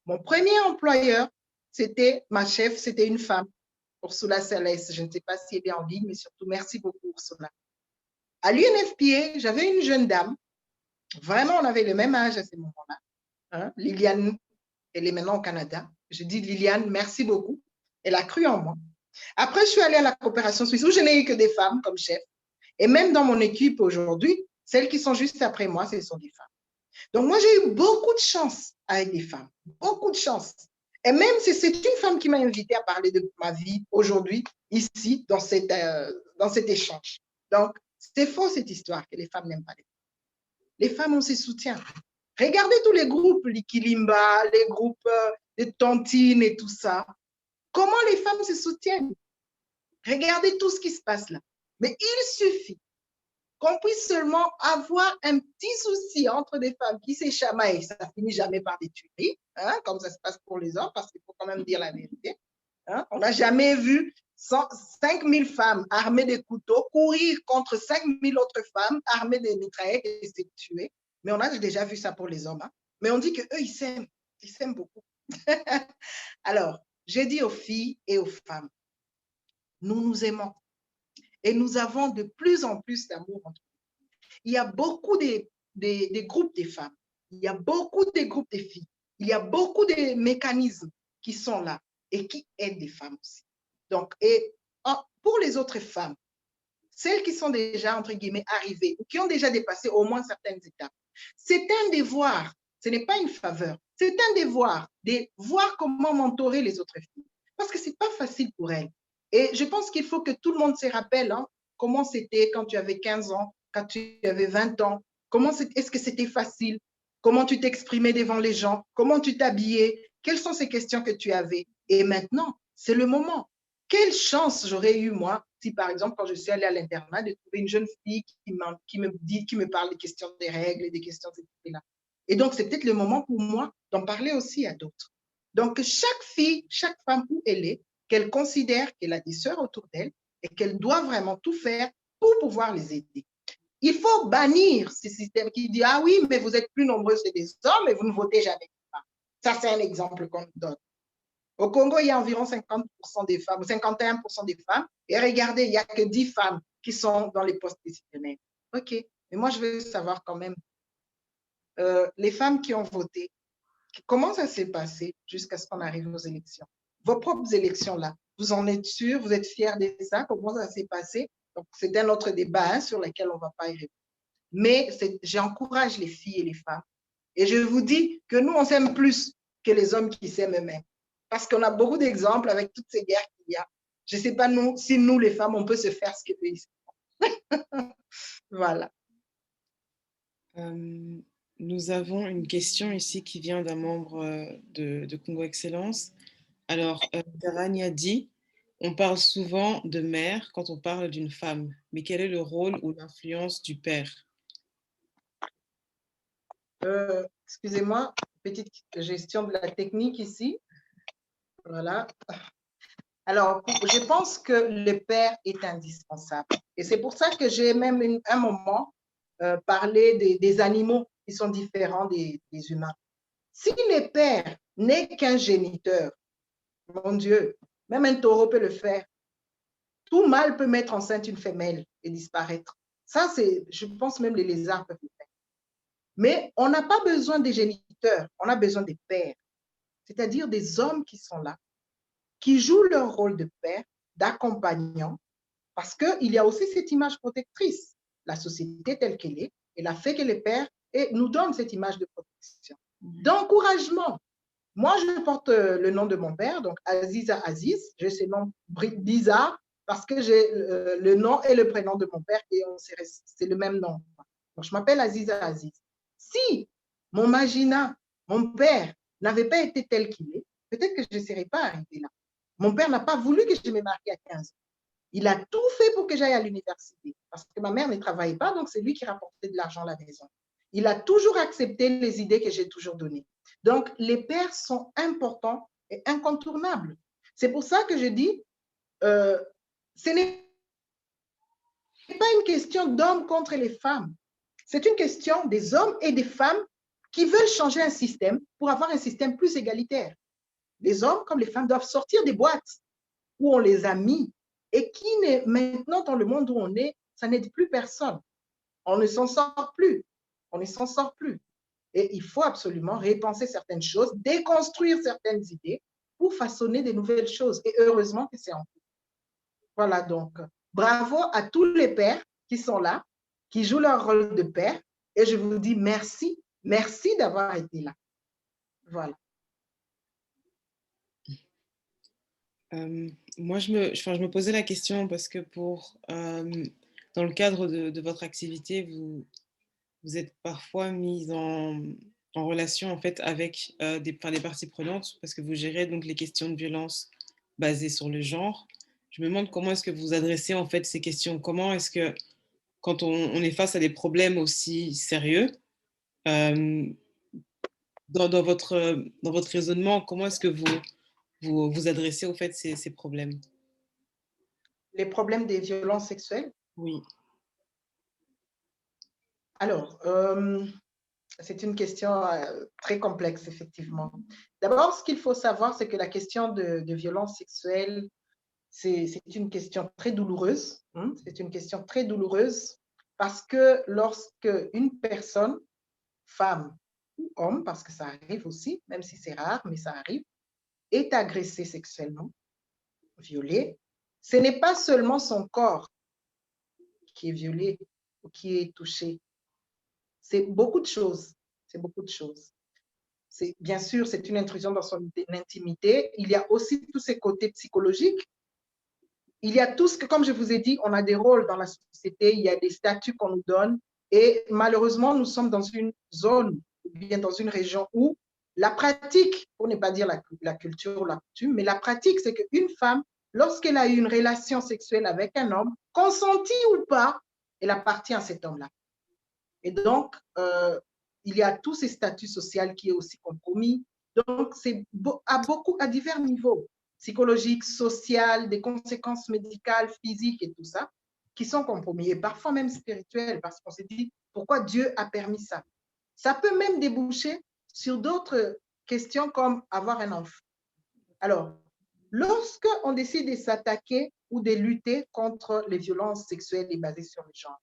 Mon premier employeur, ma chef, c'était une femme, Ursula Céleste. Je ne sais pas si elle est en ligne, mais surtout, merci beaucoup, Ursula. À l'UNFPA, j'avais une jeune dame. Vraiment, on avait le même âge à ce moment-là. Hein? Liliane, elle est maintenant au Canada. Je dis Liliane, merci beaucoup. Elle a cru en moi. Après, je suis allée à la coopération suisse où je n'ai eu que des femmes comme chef. Et même dans mon équipe aujourd'hui, celles qui sont juste après moi, ce sont des femmes. Donc, moi, j'ai eu beaucoup de chance avec des femmes. Beaucoup de chance. Et même si c'est une femme qui m'a invitée à parler de ma vie aujourd'hui, ici, dans cet échange. Donc, c'est faux cette histoire que les femmes n'aiment pas les femmes. Les femmes, on se soutient. Regardez tous les groupes, l'Ikilimba, les groupes de tontines et tout ça. Comment les femmes se soutiennent? Regardez tout ce qui se passe là. Mais il suffit qu'on puisse seulement avoir un petit souci entre des femmes qui s'échamaillent, ça finit jamais par des tueries, hein, comme ça se passe pour les hommes, parce qu'il faut quand même dire la vérité. Hein. On n'a jamais vu 5000 femmes armées de couteaux courir contre 5000 autres femmes armées de mitraillettes et se tuer. Mais on a déjà vu ça pour les hommes. Hein. Mais on dit qu'eux, ils s'aiment beaucoup. Alors, j'ai dit aux filles et aux femmes, nous nous aimons. Et nous avons de plus en plus d'amour entre nous. Il y a beaucoup de groupes de femmes, il y a beaucoup de groupes de filles, il y a beaucoup de mécanismes qui sont là et qui aident les femmes aussi. Donc, et pour les autres femmes, celles qui sont déjà, entre guillemets, arrivées ou qui ont déjà dépassé au moins certaines étapes, c'est un devoir, ce n'est pas une faveur, c'est un devoir de voir comment mentorer les autres filles. Parce que ce n'est pas facile pour elles. Et je pense qu'il faut que tout le monde se rappelle hein, comment c'était quand tu avais 15 ans, quand tu avais 20 ans. Est-ce que c'était facile? Comment tu t'exprimais devant les gens? Comment tu t'habillais? Quelles sont ces questions que tu avais? Et maintenant, c'est le moment. Quelle chance j'aurais eu, moi, si par exemple, quand je suis allée à l'internat, de trouver une jeune fille qui me parle des questions des règles et des questions de là. Et donc, c'est peut-être le moment pour moi d'en parler aussi à d'autres. Donc, chaque fille, chaque femme où elle est, qu'elle considère qu'elle a des sœurs autour d'elle et qu'elle doit vraiment tout faire pour pouvoir les aider. Il faut bannir ce système qui dit « Ah oui, mais vous êtes plus nombreux que des hommes et vous ne votez jamais. » Ça, c'est un exemple qu'on donne. Au Congo, il y a environ 50% des femmes, 51% des femmes. Et regardez, il n'y a que 10 femmes qui sont dans les postes décisionnels. OK, mais moi, je veux savoir quand même, les femmes qui ont voté, comment ça s'est passé jusqu'à ce qu'on arrive aux élections? Vos propres élections, là, vous en êtes sûr? Vous êtes fiers de ça? Comment ça s'est passé? Donc, c'est un autre débat hein, sur lequel on ne va pas y répondre. Mais j'encourage les filles et les femmes. Et je vous dis que nous, on s'aime plus que les hommes qui s'aiment eux-mêmes. Parce qu'on a beaucoup d'exemples avec toutes ces guerres qu'il y a. Je ne sais pas nous, si nous, les femmes, on peut se faire ce que eux, ils font. Voilà.
Nous avons une question ici qui vient d'un membre de Congo Excellence. Alors, Tarani a dit, on parle souvent de mère quand on parle d'une femme, mais quel est le rôle ou l'influence du père?
Excusez-moi, petite gestion de la technique ici. Voilà. Alors, je pense que le père est indispensable. Et c'est pour ça que j'ai même un moment parlé des animaux qui sont différents des humains. Si le père n'est qu'un géniteur, mon Dieu, même un taureau peut le faire. Tout mâle peut mettre enceinte une femelle et disparaître. Ça, je pense même les lézards peuvent le faire. Mais on n'a pas besoin des géniteurs, on a besoin des pères, c'est-à-dire des hommes qui sont là, qui jouent leur rôle de père, d'accompagnant, parce qu'il y a aussi cette image protectrice. La société telle qu'elle est, elle a fait que les pères nous donnent cette image de protection, d'encouragement. Moi, je porte le nom de mon père, donc Aziza Aziz. J'ai ce nom bizarre parce que j'ai le nom et le prénom de mon père et c'est le même nom. Donc, je m'appelle Aziza Aziz. Si mon Magina, mon père, n'avait pas été tel qu'il est, peut-être que je ne serais pas arrivée là. Mon père n'a pas voulu que je me marie à 15 ans. Il a tout fait pour que j'aille à l'université parce que ma mère ne travaillait pas, donc c'est lui qui rapportait de l'argent à la maison. Il a toujours accepté les idées que j'ai toujours données. Donc, les pères sont importants et incontournables. C'est pour ça que je dis, ce n'est pas une question d'hommes contre les femmes. C'est une question des hommes et des femmes qui veulent changer un système pour avoir un système plus égalitaire. Les hommes comme les femmes doivent sortir des boîtes où on les a mis et qui, maintenant, dans le monde où on est, ça n'aide plus personne. On ne s'en sort plus. On ne s'en sort plus. Et il faut absolument repenser certaines choses, déconstruire certaines idées pour façonner de nouvelles choses. Et heureusement que c'est en cours. Voilà, donc, bravo à tous les pères qui sont là, qui jouent leur rôle de père. Et je vous dis merci, merci d'avoir été là. Voilà.
Moi, je me posais la question parce que dans le cadre de votre activité, vous êtes parfois mise en relation en fait avec des parties prenantes parce que vous gérez donc les questions de violence basées sur le genre. Je me demande comment est-ce que vous adressez en fait ces questions. Comment est-ce que quand on est face à des problèmes aussi sérieux, dans votre raisonnement, comment est-ce que vous adressez au fait ces problèmes?
Les problèmes des violences sexuelles?
Oui.
Alors, c'est une question très complexe, effectivement. D'abord, ce qu'il faut savoir, c'est que la question de violence sexuelle, c'est une question très douloureuse. C'est une question très douloureuse parce que lorsque une personne, femme ou homme, parce que ça arrive aussi, même si c'est rare, mais ça arrive, est agressée sexuellement, violée, ce n'est pas seulement son corps qui est violé ou qui est touché. C'est beaucoup de choses. C'est beaucoup de choses. Bien sûr, c'est une intrusion dans son intimité. Il y a aussi tous ces côtés psychologiques. Il y a tout ce que, comme je vous ai dit, on a des rôles dans la société, il y a des statuts qu'on nous donne. Et malheureusement, nous sommes dans une zone, ou bien dans une région où la pratique, pour ne pas dire la culture ou la coutume, mais la pratique, c'est qu'une femme, lorsqu'elle a eu une relation sexuelle avec un homme, consentie ou pas, elle appartient à cet homme-là. Et donc, il y a tous ces statuts sociaux qui est aussi compromis. Donc, c'est à divers niveaux, psychologiques, sociaux, des conséquences médicales, physiques et tout ça, qui sont compromis, et parfois même spirituels, parce qu'on s'est dit, pourquoi Dieu a permis ça? Ça peut même déboucher sur d'autres questions comme avoir un enfant. Alors, lorsqu'on décide de s'attaquer ou de lutter contre les violences sexuelles et basées sur le genre,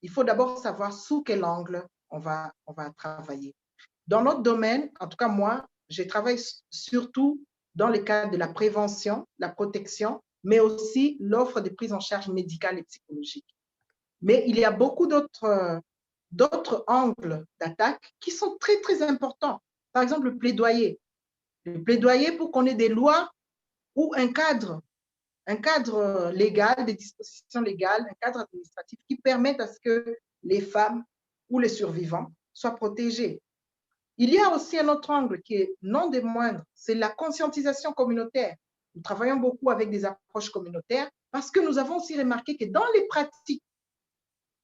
il faut d'abord savoir sous quel angle on va travailler. Dans notre domaine, en tout cas moi, je travaille surtout dans le cadre de la prévention, la protection, mais aussi l'offre de prise en charge médicale et psychologique. Mais il y a beaucoup d'autres angles d'attaque qui sont très, très importants. Par exemple, le plaidoyer. Le plaidoyer pour qu'on ait des lois ou un cadre légal, des dispositions légales, un cadre administratif qui permette à ce que les femmes ou les survivants soient protégés. Il y a aussi un autre angle qui est non des moindres, c'est la conscientisation communautaire. Nous travaillons beaucoup avec des approches communautaires parce que nous avons aussi remarqué que dans les pratiques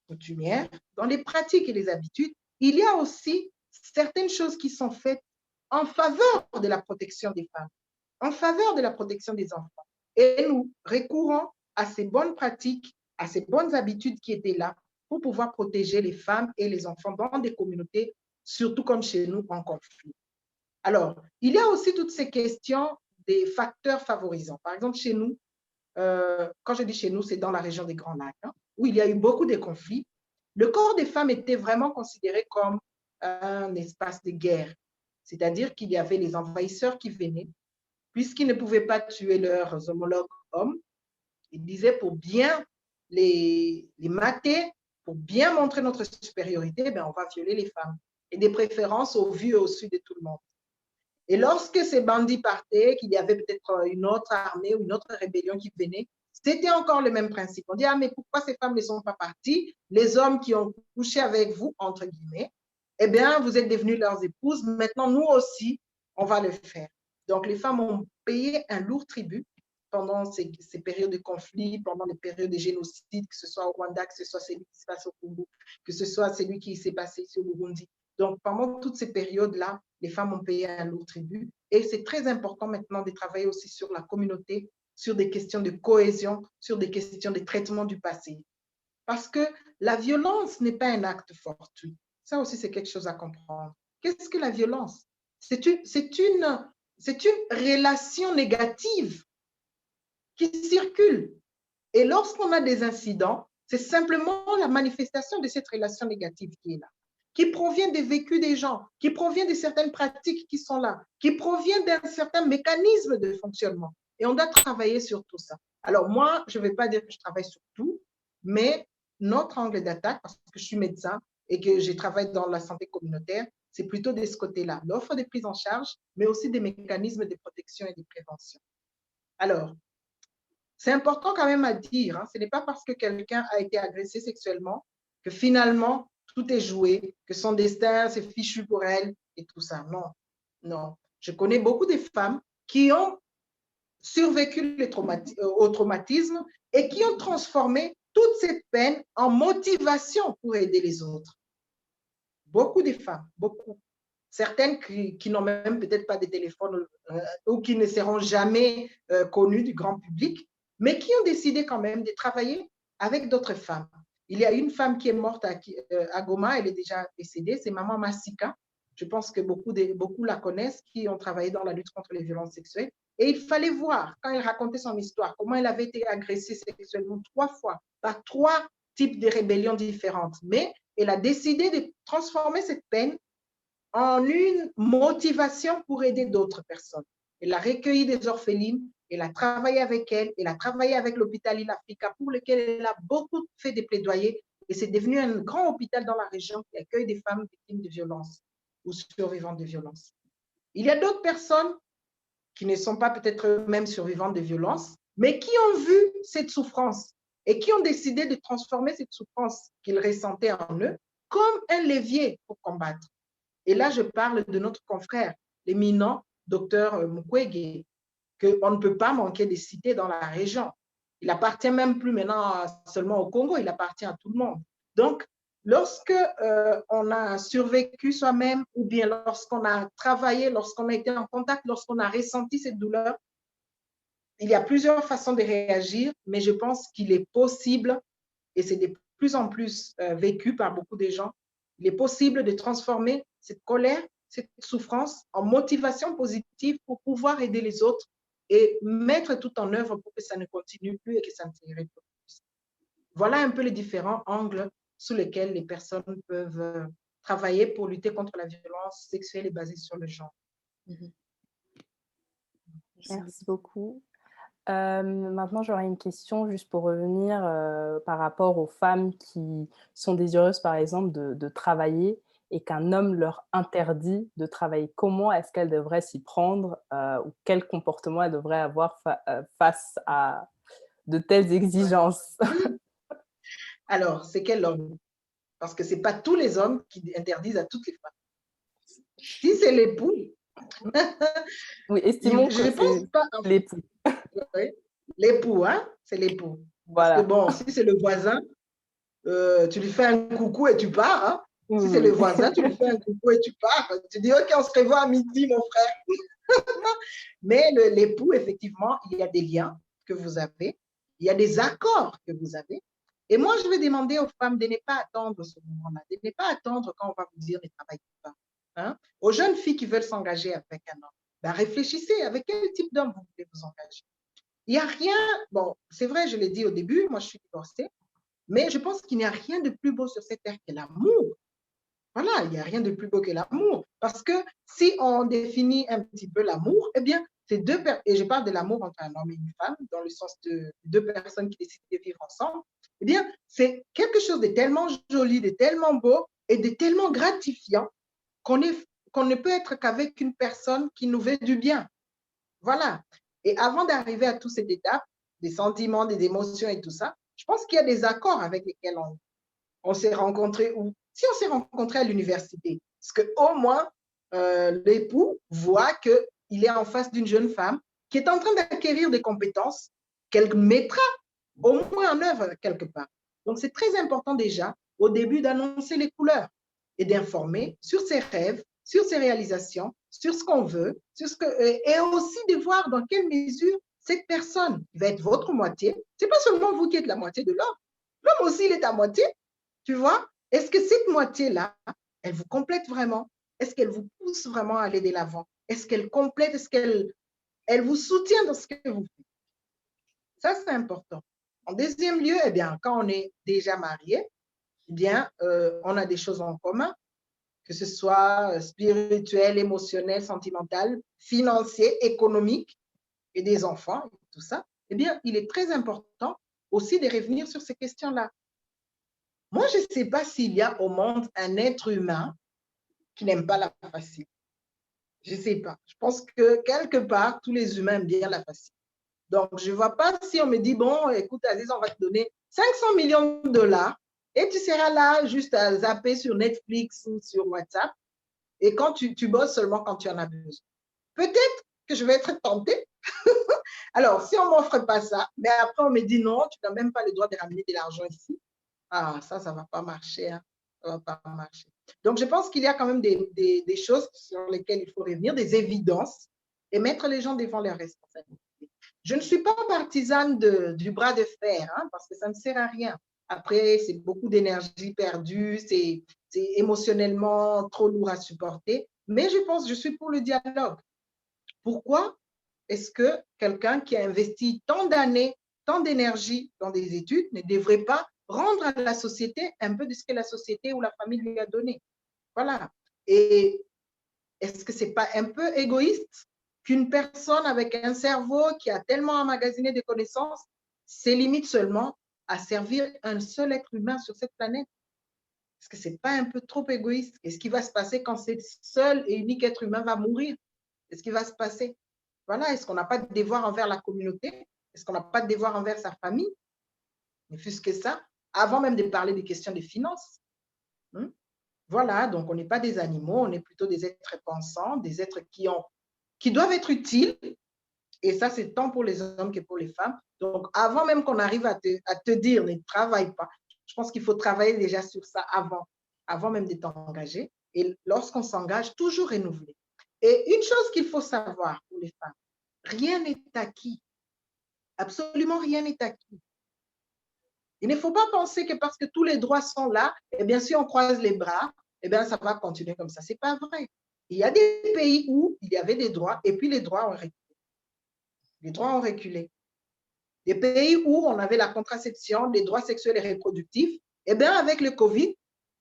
coutumières, dans les pratiques et les habitudes, il y a aussi certaines choses qui sont faites en faveur de la protection des femmes, en faveur de la protection des enfants. Et nous recourons à ces bonnes pratiques, à ces bonnes habitudes qui étaient là pour pouvoir protéger les femmes et les enfants dans des communautés, surtout comme chez nous, en conflit. Alors, il y a aussi toutes ces questions des facteurs favorisants. Par exemple, chez nous, quand je dis chez nous, c'est dans la région des Grands Lacs, hein, où il y a eu beaucoup de conflits. Le corps des femmes était vraiment considéré comme un espace de guerre. C'est-à-dire qu'il y avait les envahisseurs qui venaient, puisqu'ils ne pouvaient pas tuer leurs homologues hommes. Ils disaient pour bien les mater, pour bien montrer notre supériorité, ben on va violer les femmes. Et des préférences au vu et au su de tout le monde. Et lorsque ces bandits partaient, qu'il y avait peut-être une autre armée ou une autre rébellion qui venait, c'était encore le même principe. On dit, ah, mais pourquoi ces femmes ne sont pas parties? Les hommes qui ont couché avec vous, entre guillemets, eh bien, vous êtes devenus leurs épouses. Maintenant, nous aussi, on va le faire. Donc, les femmes ont payé un lourd tribut pendant ces périodes de conflit, pendant les périodes de génocide, que ce soit au Rwanda, que ce soit celui qui se passe au Congo, que ce soit celui qui s'est passé ici au Burundi. Donc, pendant toutes ces périodes-là, les femmes ont payé un lourd tribut. Et c'est très important maintenant de travailler aussi sur la communauté, sur des questions de cohésion, sur des questions de traitement du passé. Parce que la violence n'est pas un acte fortuit. Ça aussi, c'est quelque chose à comprendre. Qu'est-ce que la violence? C'est une relation négative qui circule. Et lorsqu'on a des incidents, c'est simplement la manifestation de cette relation négative qui est là, qui provient des vécus des gens, qui provient de certaines pratiques qui sont là, qui provient d'un certain mécanisme de fonctionnement. Et on doit travailler sur tout ça. Alors moi, je ne vais pas dire que je travaille sur tout, mais notre angle d'attaque, parce que je suis médecin et que je travaille dans la santé communautaire, c'est plutôt de ce côté-là, l'offre de prise en charge, mais aussi des mécanismes de protection et de prévention. Alors, c'est important quand même à dire, hein, ce n'est pas parce que quelqu'un a été agressé sexuellement que finalement tout est joué, que son destin c'est fichu pour elle et tout ça. Non, non. Je connais beaucoup de femmes qui ont survécu au traumatisme et qui ont transformé toute cette peine en motivation pour aider les autres. Beaucoup de femmes, beaucoup. Certaines qui n'ont même peut-être pas de téléphone ou qui ne seront jamais connues du grand public, mais qui ont décidé quand même de travailler avec d'autres femmes. Il y a une femme qui est morte à Goma, elle est déjà décédée, c'est Maman Massika. Je pense que beaucoup la connaissent, qui ont travaillé dans la lutte contre les violences sexuelles. Et il fallait voir, quand elle racontait son histoire, comment elle avait été agressée sexuellement 3 fois par 3 types de rébellions différentes. Mais elle a décidé de transformer cette peine en une motivation pour aider d'autres personnes. Elle a recueilli des orphelines, elle a travaillé avec elles, elle a travaillé avec l'hôpital Il Africa pour lequel elle a beaucoup fait des plaidoyers et c'est devenu un grand hôpital dans la région qui accueille des femmes victimes de violences ou survivantes de violences. Il y a d'autres personnes qui ne sont pas peut-être eux-mêmes survivantes de violences, mais qui ont vu cette souffrance et qui ont décidé de transformer cette souffrance qu'ils ressentaient en eux comme un levier pour combattre. Et là, je parle de notre confrère, l'éminent docteur Mukwege, qu'on ne peut pas manquer de citer dans la région. Il appartient même plus maintenant seulement au Congo, il appartient à tout le monde. Donc, lorsque on a survécu soi-même ou bien lorsqu'on a travaillé, lorsqu'on a été en contact, lorsqu'on a ressenti cette douleur, il y a plusieurs façons de réagir, mais je pense qu'il est possible, et c'est de plus en plus vécu par beaucoup de gens, il est possible de transformer cette colère, cette souffrance en motivation positive pour pouvoir aider les autres et mettre tout en œuvre pour que ça ne continue plus et que ça ne se répète plus. Voilà un peu les différents angles sous lesquels les personnes peuvent travailler pour lutter contre la violence sexuelle et basée sur le genre.
Merci beaucoup. Maintenant, j'aurais une question juste pour revenir par rapport aux femmes qui sont désireuses, par exemple, de travailler et qu'un homme leur interdit de travailler. Comment est-ce qu'elles devraient s'y prendre ou quel comportement elles devraient avoir face à de telles exigences?
Alors, c'est quel homme? Parce que ce n'est pas tous les hommes qui interdisent à toutes les femmes. Si c'est l'époux,
oui, estimons que c'est l'époux.
Oui. L'époux, hein? C'est l'époux.
Voilà.
Parce que bon, si c'est le voisin, tu lui fais un coucou et tu pars. Hein?
Oui,
si c'est le voisin, tu lui fais un coucou et tu pars. Tu dis, OK, on se revoit à midi, mon frère. Mais l'époux, effectivement, il y a des liens que vous avez. Il y a des accords que vous avez. Et moi, je vais demander aux femmes de ne pas attendre ce moment-là, de ne pas attendre quand on va vous dire ne travaille pas. Hein? Aux jeunes filles qui veulent s'engager avec un homme, ben réfléchissez avec quel type d'homme vous voulez vous engager. Il n'y a rien, bon, c'est vrai, je l'ai dit au début, moi je suis divorcée, mais je pense qu'il n'y a rien de plus beau sur cette terre que l'amour. Voilà, il n'y a rien de plus beau que l'amour. Parce que si on définit un petit peu l'amour, eh bien, c'est deux personnes, et je parle de l'amour entre un homme et une femme, dans le sens de deux personnes qui décident de vivre ensemble, eh bien, c'est quelque chose de tellement joli, de tellement beau et de tellement gratifiant qu'on ne peut être qu'avec une personne qui nous veut du bien. Voilà. Et avant d'arriver à toutes ces étapes, des sentiments, des émotions et tout ça, je pense qu'il y a des accords avec lesquels on s'est rencontrés. Ou si on s'est rencontrés à l'université, parce qu'au moins, l'époux voit qu'il est en face d'une jeune femme qui est en train d'acquérir des compétences qu'elle mettra au moins en œuvre quelque part. Donc, c'est très important déjà, au début, d'annoncer les couleurs et d'informer sur ses rêves, sur ses réalisations, sur ce qu'on veut, et aussi de voir dans quelle mesure cette personne va être votre moitié. Ce n'est pas seulement vous qui êtes la moitié de l'homme. L'homme aussi, il est à moitié. Tu vois? Est-ce que cette moitié-là, elle vous complète vraiment? Est-ce qu'elle vous pousse vraiment à aller de l'avant? Est-ce qu'elle complète? Est-ce qu'elle vous soutient dans ce que vous faites? Ça, c'est important. En deuxième lieu, eh bien, quand on est déjà marié, eh bien, on a des choses en commun, que ce soit spirituel, émotionnel, sentimental, financier, économique, et des enfants, et tout ça, eh bien, il est très important aussi de revenir sur ces questions-là. Moi, je ne sais pas s'il y a au monde un être humain qui n'aime pas la facile. Je ne sais pas. Je pense que quelque part, tous les humains aiment bien la facile. Donc, je ne vois pas si on me dit, bon, écoute, Aziz, on va te donner 500 millions de dollars et tu seras là juste à zapper sur Netflix ou sur WhatsApp. Et quand tu bosses seulement quand tu en as besoin. Peut-être que je vais être tentée. Alors, si on ne m'offre pas ça, mais après on me dit non, tu n'as même pas le droit de ramener de l'argent ici. Ah, ça ne va pas marcher. Hein. Ça ne va pas marcher. Donc, je pense qu'il y a quand même des choses sur lesquelles il faut revenir, des évidences, et mettre les gens devant leurs responsabilités. Je ne suis pas partisane du bras de fer, hein, parce que ça ne sert à rien. Après, c'est beaucoup d'énergie perdue, c'est émotionnellement trop lourd à supporter. Mais je suis pour le dialogue. Pourquoi est-ce que quelqu'un qui a investi tant d'années, tant d'énergie dans des études ne devrait pas rendre à la société un peu de ce que la société ou la famille lui a donné? Voilà. Et est-ce que ce n'est pas un peu égoïste qu'une personne avec un cerveau qui a tellement emmagasiné de connaissances se limite seulement à servir un seul être humain sur cette planète? Est-ce que ce n'est pas un peu trop égoïste? Qu'est-ce qui va se passer quand ce seul et unique être humain va mourir? Qu'est-ce qui va se passer? Voilà, est-ce qu'on n'a pas de devoir envers la communauté? Est-ce qu'on n'a pas de devoir envers sa famille? Ne fût-ce que ça, avant même de parler des questions de finances. Voilà, donc on n'est pas des animaux, on est plutôt des êtres pensants, des êtres qui doivent être utiles. Et ça, c'est tant pour les hommes que pour les femmes. Donc, avant même qu'on arrive à te dire ne travaille pas, je pense qu'il faut travailler déjà sur ça avant même de t'engager. Et lorsqu'on s'engage, toujours renouveler. Et une chose qu'il faut savoir pour les femmes, rien n'est acquis. Absolument rien n'est acquis. Il ne faut pas penser que parce que tous les droits sont là, eh bien, si on croise les bras, eh bien, ça va continuer comme ça. Ce n'est pas vrai. Il y a des pays où il y avait des droits et puis les droits ont arrêté. les droits ont reculé. Des pays où on avait la contraception, les droits sexuels et reproductifs, eh bien, avec le Covid,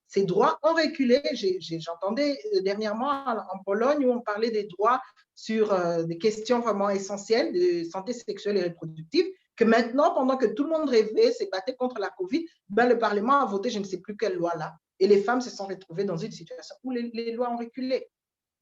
ces droits ont reculé. J'entendais dernièrement en Pologne où on parlait des droits sur des questions vraiment essentielles de santé sexuelle et reproductive, que maintenant, pendant que tout le monde rêvait, se battait contre la Covid, ben, le Parlement a voté je ne sais plus quelle loi là. Et les femmes se sont retrouvées dans une situation où les lois ont reculé.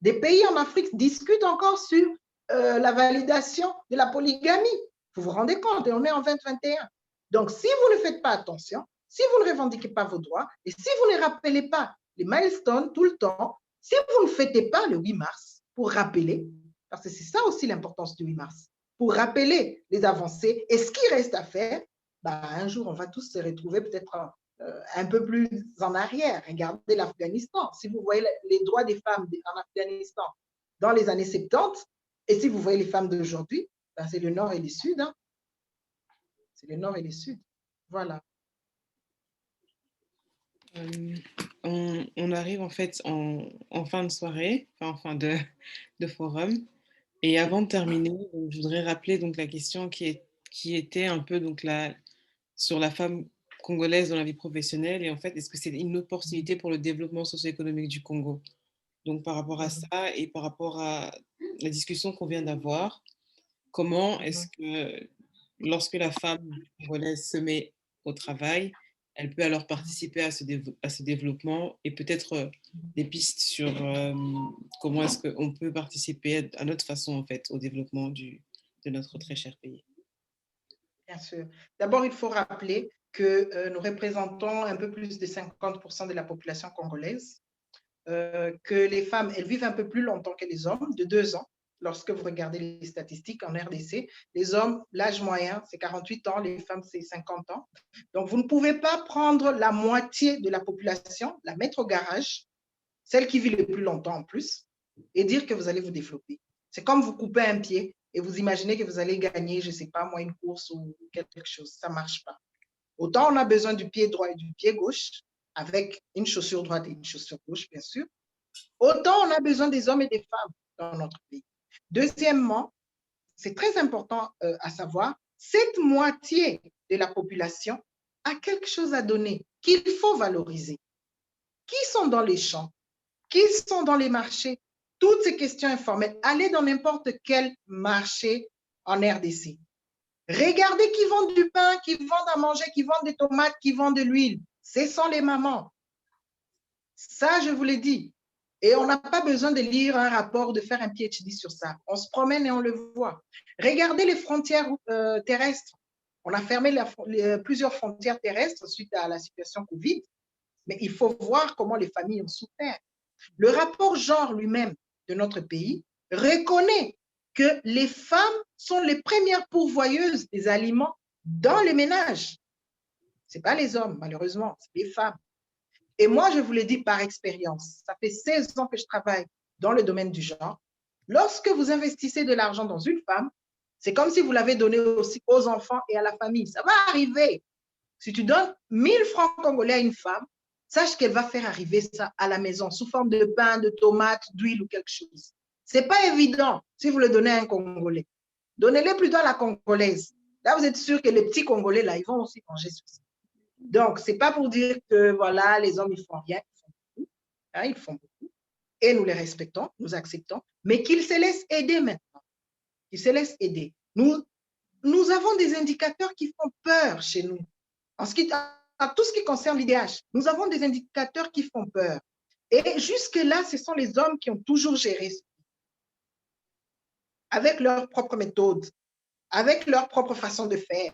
Des pays en Afrique discutent encore sur la validation de la polygamie. Vous vous rendez compte, et on est en 2021. Donc, si vous ne faites pas attention, si vous ne revendiquez pas vos droits, et si vous ne rappelez pas les milestones tout le temps, si vous ne fêtez pas le 8 mars pour rappeler, parce que c'est ça aussi l'importance du 8 mars, pour rappeler les avancées et ce qui reste à faire, ben, un jour, on va tous se retrouver peut-être un peu plus en arrière. Regardez l'Afghanistan. Si vous voyez les droits des femmes en Afghanistan dans les années 70, et si vous voyez les femmes d'aujourd'hui, ben c'est le nord et le sud. Hein. C'est le nord et le sud. Voilà.
On arrive en fait en fin de soirée, enfin en fin de forum. Et avant de terminer, donc, je voudrais rappeler donc, la question qui était un peu donc, sur la femme congolaise dans la vie professionnelle. Et en fait, est-ce que c'est une opportunité pour le développement socio-économique du Congo? Donc par rapport à ça et par rapport à la discussion qu'on vient d'avoir, comment est-ce que lorsque la femme congolaise se met au travail, elle peut alors participer à ce développement et peut-être des pistes sur comment est-ce qu'on peut participer à notre façon en fait au développement de notre très cher pays.
Bien sûr. D'abord, il faut rappeler que nous représentons un peu plus de 50% de la population congolaise, que les femmes, elles vivent un peu plus longtemps que les hommes, de 2 ans. Lorsque vous regardez les statistiques en RDC, les hommes, l'âge moyen, c'est 48 ans, les femmes, c'est 50 ans. Donc, vous ne pouvez pas prendre la moitié de la population, la mettre au garage, celle qui vit le plus longtemps en plus, et dire que vous allez vous développer. C'est comme vous coupez un pied et vous imaginez que vous allez gagner, je ne sais pas moi, une course ou quelque chose. Ça ne marche pas. Autant on a besoin du pied droit et du pied gauche, avec une chaussure droite et une chaussure gauche, bien sûr, autant on a besoin des hommes et des femmes dans notre pays. Deuxièmement, c'est très important à savoir, cette moitié de la population a quelque chose à donner qu'il faut valoriser. Qui sont dans les champs? Qui sont dans les marchés? Toutes ces questions informelles. Allez dans n'importe quel marché en RDC. Regardez qui vendent du pain, qui vendent à manger, qui vendent des tomates, qui vendent de l'huile. Ce sont les mamans. Ça, je vous l'ai dit. Et on n'a pas besoin de lire un rapport, de faire un PhD sur ça. On se promène et on le voit. Regardez les frontières terrestres. On a fermé plusieurs frontières terrestres suite à la situation Covid, mais il faut voir comment les familles ont souffert. Le rapport genre lui-même de notre pays reconnaît que les femmes sont les premières pourvoyeuses des aliments dans les ménages. Ce n'est pas les hommes, malheureusement, c'est les femmes. Et moi, je vous l'ai dit par expérience, ça fait 16 ans que je travaille dans le domaine du genre. Lorsque vous investissez de l'argent dans une femme, c'est comme si vous l'avez donné aussi aux enfants et à la famille. Ça va arriver. Si tu donnes 1000 francs congolais à une femme, sache qu'elle va faire arriver ça à la maison sous forme de pain, de tomates, d'huile ou quelque chose. Ce n'est pas évident si vous le donnez à un Congolais. Donnez-le plutôt à la Congolaise. Là, vous êtes sûr que les petits Congolais, là, ils vont aussi manger sur ça. Donc, ce n'est pas pour dire que, voilà, les hommes, ils font rien. Ils font beaucoup. Hein, ils font beaucoup. Et nous les respectons, nous acceptons. Mais qu'ils se laissent aider maintenant. Qu'ils se laissent aider. Nous avons des indicateurs qui font peur chez nous. En tout ce qui concerne l'IDH, nous avons des indicateurs qui font peur. Et jusque-là, ce sont les hommes qui ont toujours géré ça. Avec leurs propres méthodes, avec leur propre façon de faire.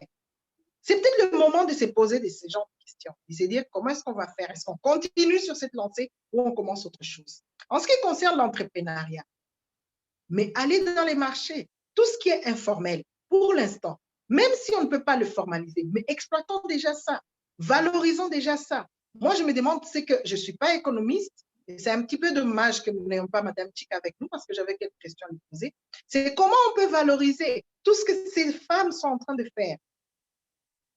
C'est peut-être le moment de se poser ce genre de questions, de se dire comment est-ce qu'on va faire? Est-ce qu'on continue sur cette lancée ou on commence autre chose? En ce qui concerne l'entrepreneuriat, mais aller dans les marchés, tout ce qui est informel, pour l'instant, même si on ne peut pas le formaliser, mais exploitons déjà ça, valorisons déjà ça. Moi, je me demande, c'est que je ne suis pas économiste, et c'est un petit peu dommage que nous n'ayons pas Mme Chika avec nous parce que j'avais quelques questions à lui poser. C'est comment on peut valoriser tout ce que ces femmes sont en train de faire.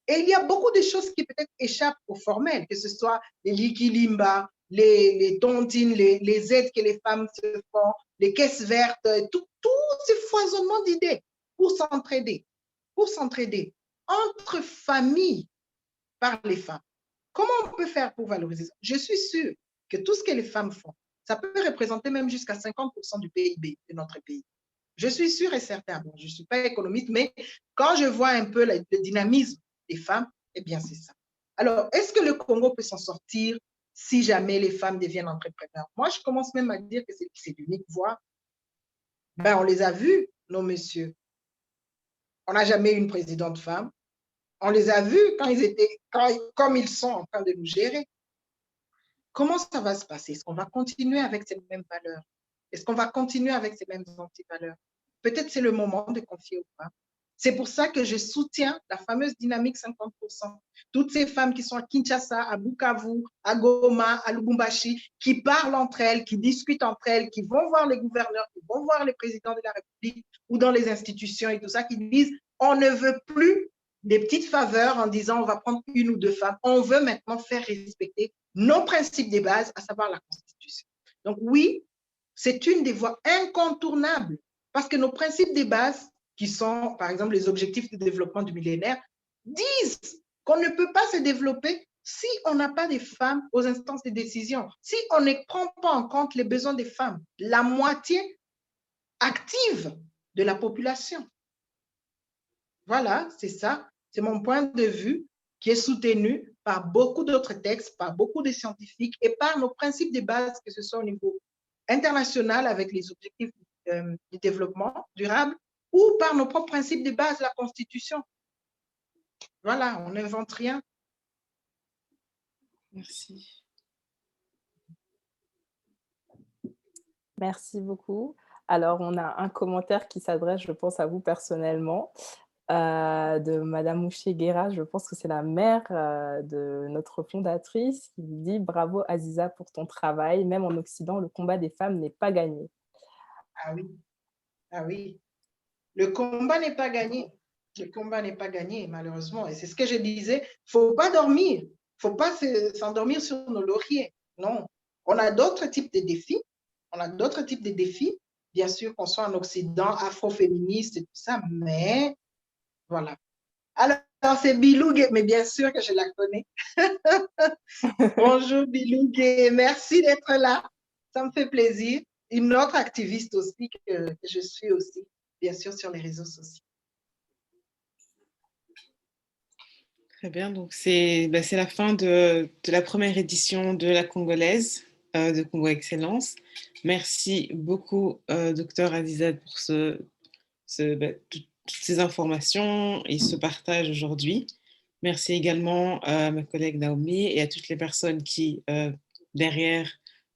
Et il y a beaucoup de choses qui peut-être échappent au formel, que ce soit les likilimba, les tontines, les aides que les femmes se font, les caisses vertes, tout ce foisonnement d'idées. Où pour s'entraider entre familles par les femmes. Comment on peut faire pour valoriser ça? Je suis sûre que tout ce que les femmes font, ça peut représenter même jusqu'à 50% du PIB de notre pays. Je suis sûre et certaine. Bon, je ne suis pas économiste, mais quand je vois un peu le dynamisme des femmes, eh bien, c'est ça. Alors, est-ce que le Congo peut s'en sortir si jamais les femmes deviennent entrepreneurs? Moi, je commence même à dire que c'est l'unique voie. Ben, on les a vus, nos messieurs. On n'a jamais eu une présidente femme. On les a vus comme ils sont en train de nous gérer. Comment ça va se passer? Est-ce qu'on va continuer avec ces mêmes valeurs? Est-ce qu'on va continuer avec ces mêmes anti-valeurs? Peut-être c'est le moment de confier aux femmes. C'est pour ça que je soutiens la fameuse dynamique 50%. Toutes ces femmes qui sont à Kinshasa, à Bukavu, à Goma, à Lubumbashi, qui parlent entre elles, qui discutent entre elles, qui vont voir les gouverneurs, qui vont voir les présidents de la République ou dans les institutions et tout ça, qui disent on ne veut plus des petites faveurs en disant on va prendre une ou deux femmes. On veut maintenant faire respecter nos principes de base, à savoir la Constitution. Donc oui, c'est une des voies incontournables parce que nos principes de base, qui sont par exemple les objectifs de développement du millénaire, disent qu'on ne peut pas se développer si on n'a pas des femmes aux instances de décision, si on ne prend pas en compte les besoins des femmes, la moitié active de la population. Voilà, c'est ça. C'est mon point de vue qui est soutenu par beaucoup d'autres textes, par beaucoup de scientifiques et par nos principes de base, que ce soit au niveau international avec les objectifs du développement durable ou par nos propres principes de base, la Constitution. Voilà, on n'invente rien.
Merci.
Merci beaucoup. Alors, on a un commentaire qui s'adresse, je pense, à vous personnellement, de Madame Mouché-Guéra. Je pense que c'est la mère de notre fondatrice qui dit « Bravo Aziza pour ton travail. Même en Occident, le combat des femmes n'est pas gagné. »
Ah oui, ah oui. Le combat n'est pas gagné. Le combat n'est pas gagné, malheureusement. Et c'est ce que je disais, il ne faut pas dormir. Il ne faut pas s'endormir sur nos lauriers. Non. On a d'autres types de défis. On a d'autres types de défis. Bien sûr qu'on soit en Occident, afroféministe et tout ça, mais voilà. Alors, c'est Bilou, mais bien sûr que je la connais. Bonjour Bilou, merci d'être là. Ça me fait plaisir. Une autre activiste aussi que je suis aussi, bien sûr, sur les réseaux sociaux.
Très bien, donc c'est la fin de la première édition de la Congolaise, de Congo Excellence. Merci beaucoup, Dr Aziza, pour toutes ces informations et ce partage aujourd'hui. Merci également à ma collègue Naomi et à toutes les personnes qui, derrière,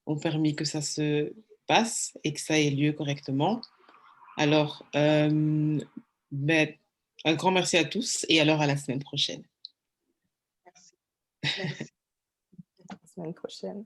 ont permis que ça se passe et que ça ait lieu correctement. Alors, un grand merci à tous et alors à la semaine prochaine.
Merci.
À la semaine prochaine.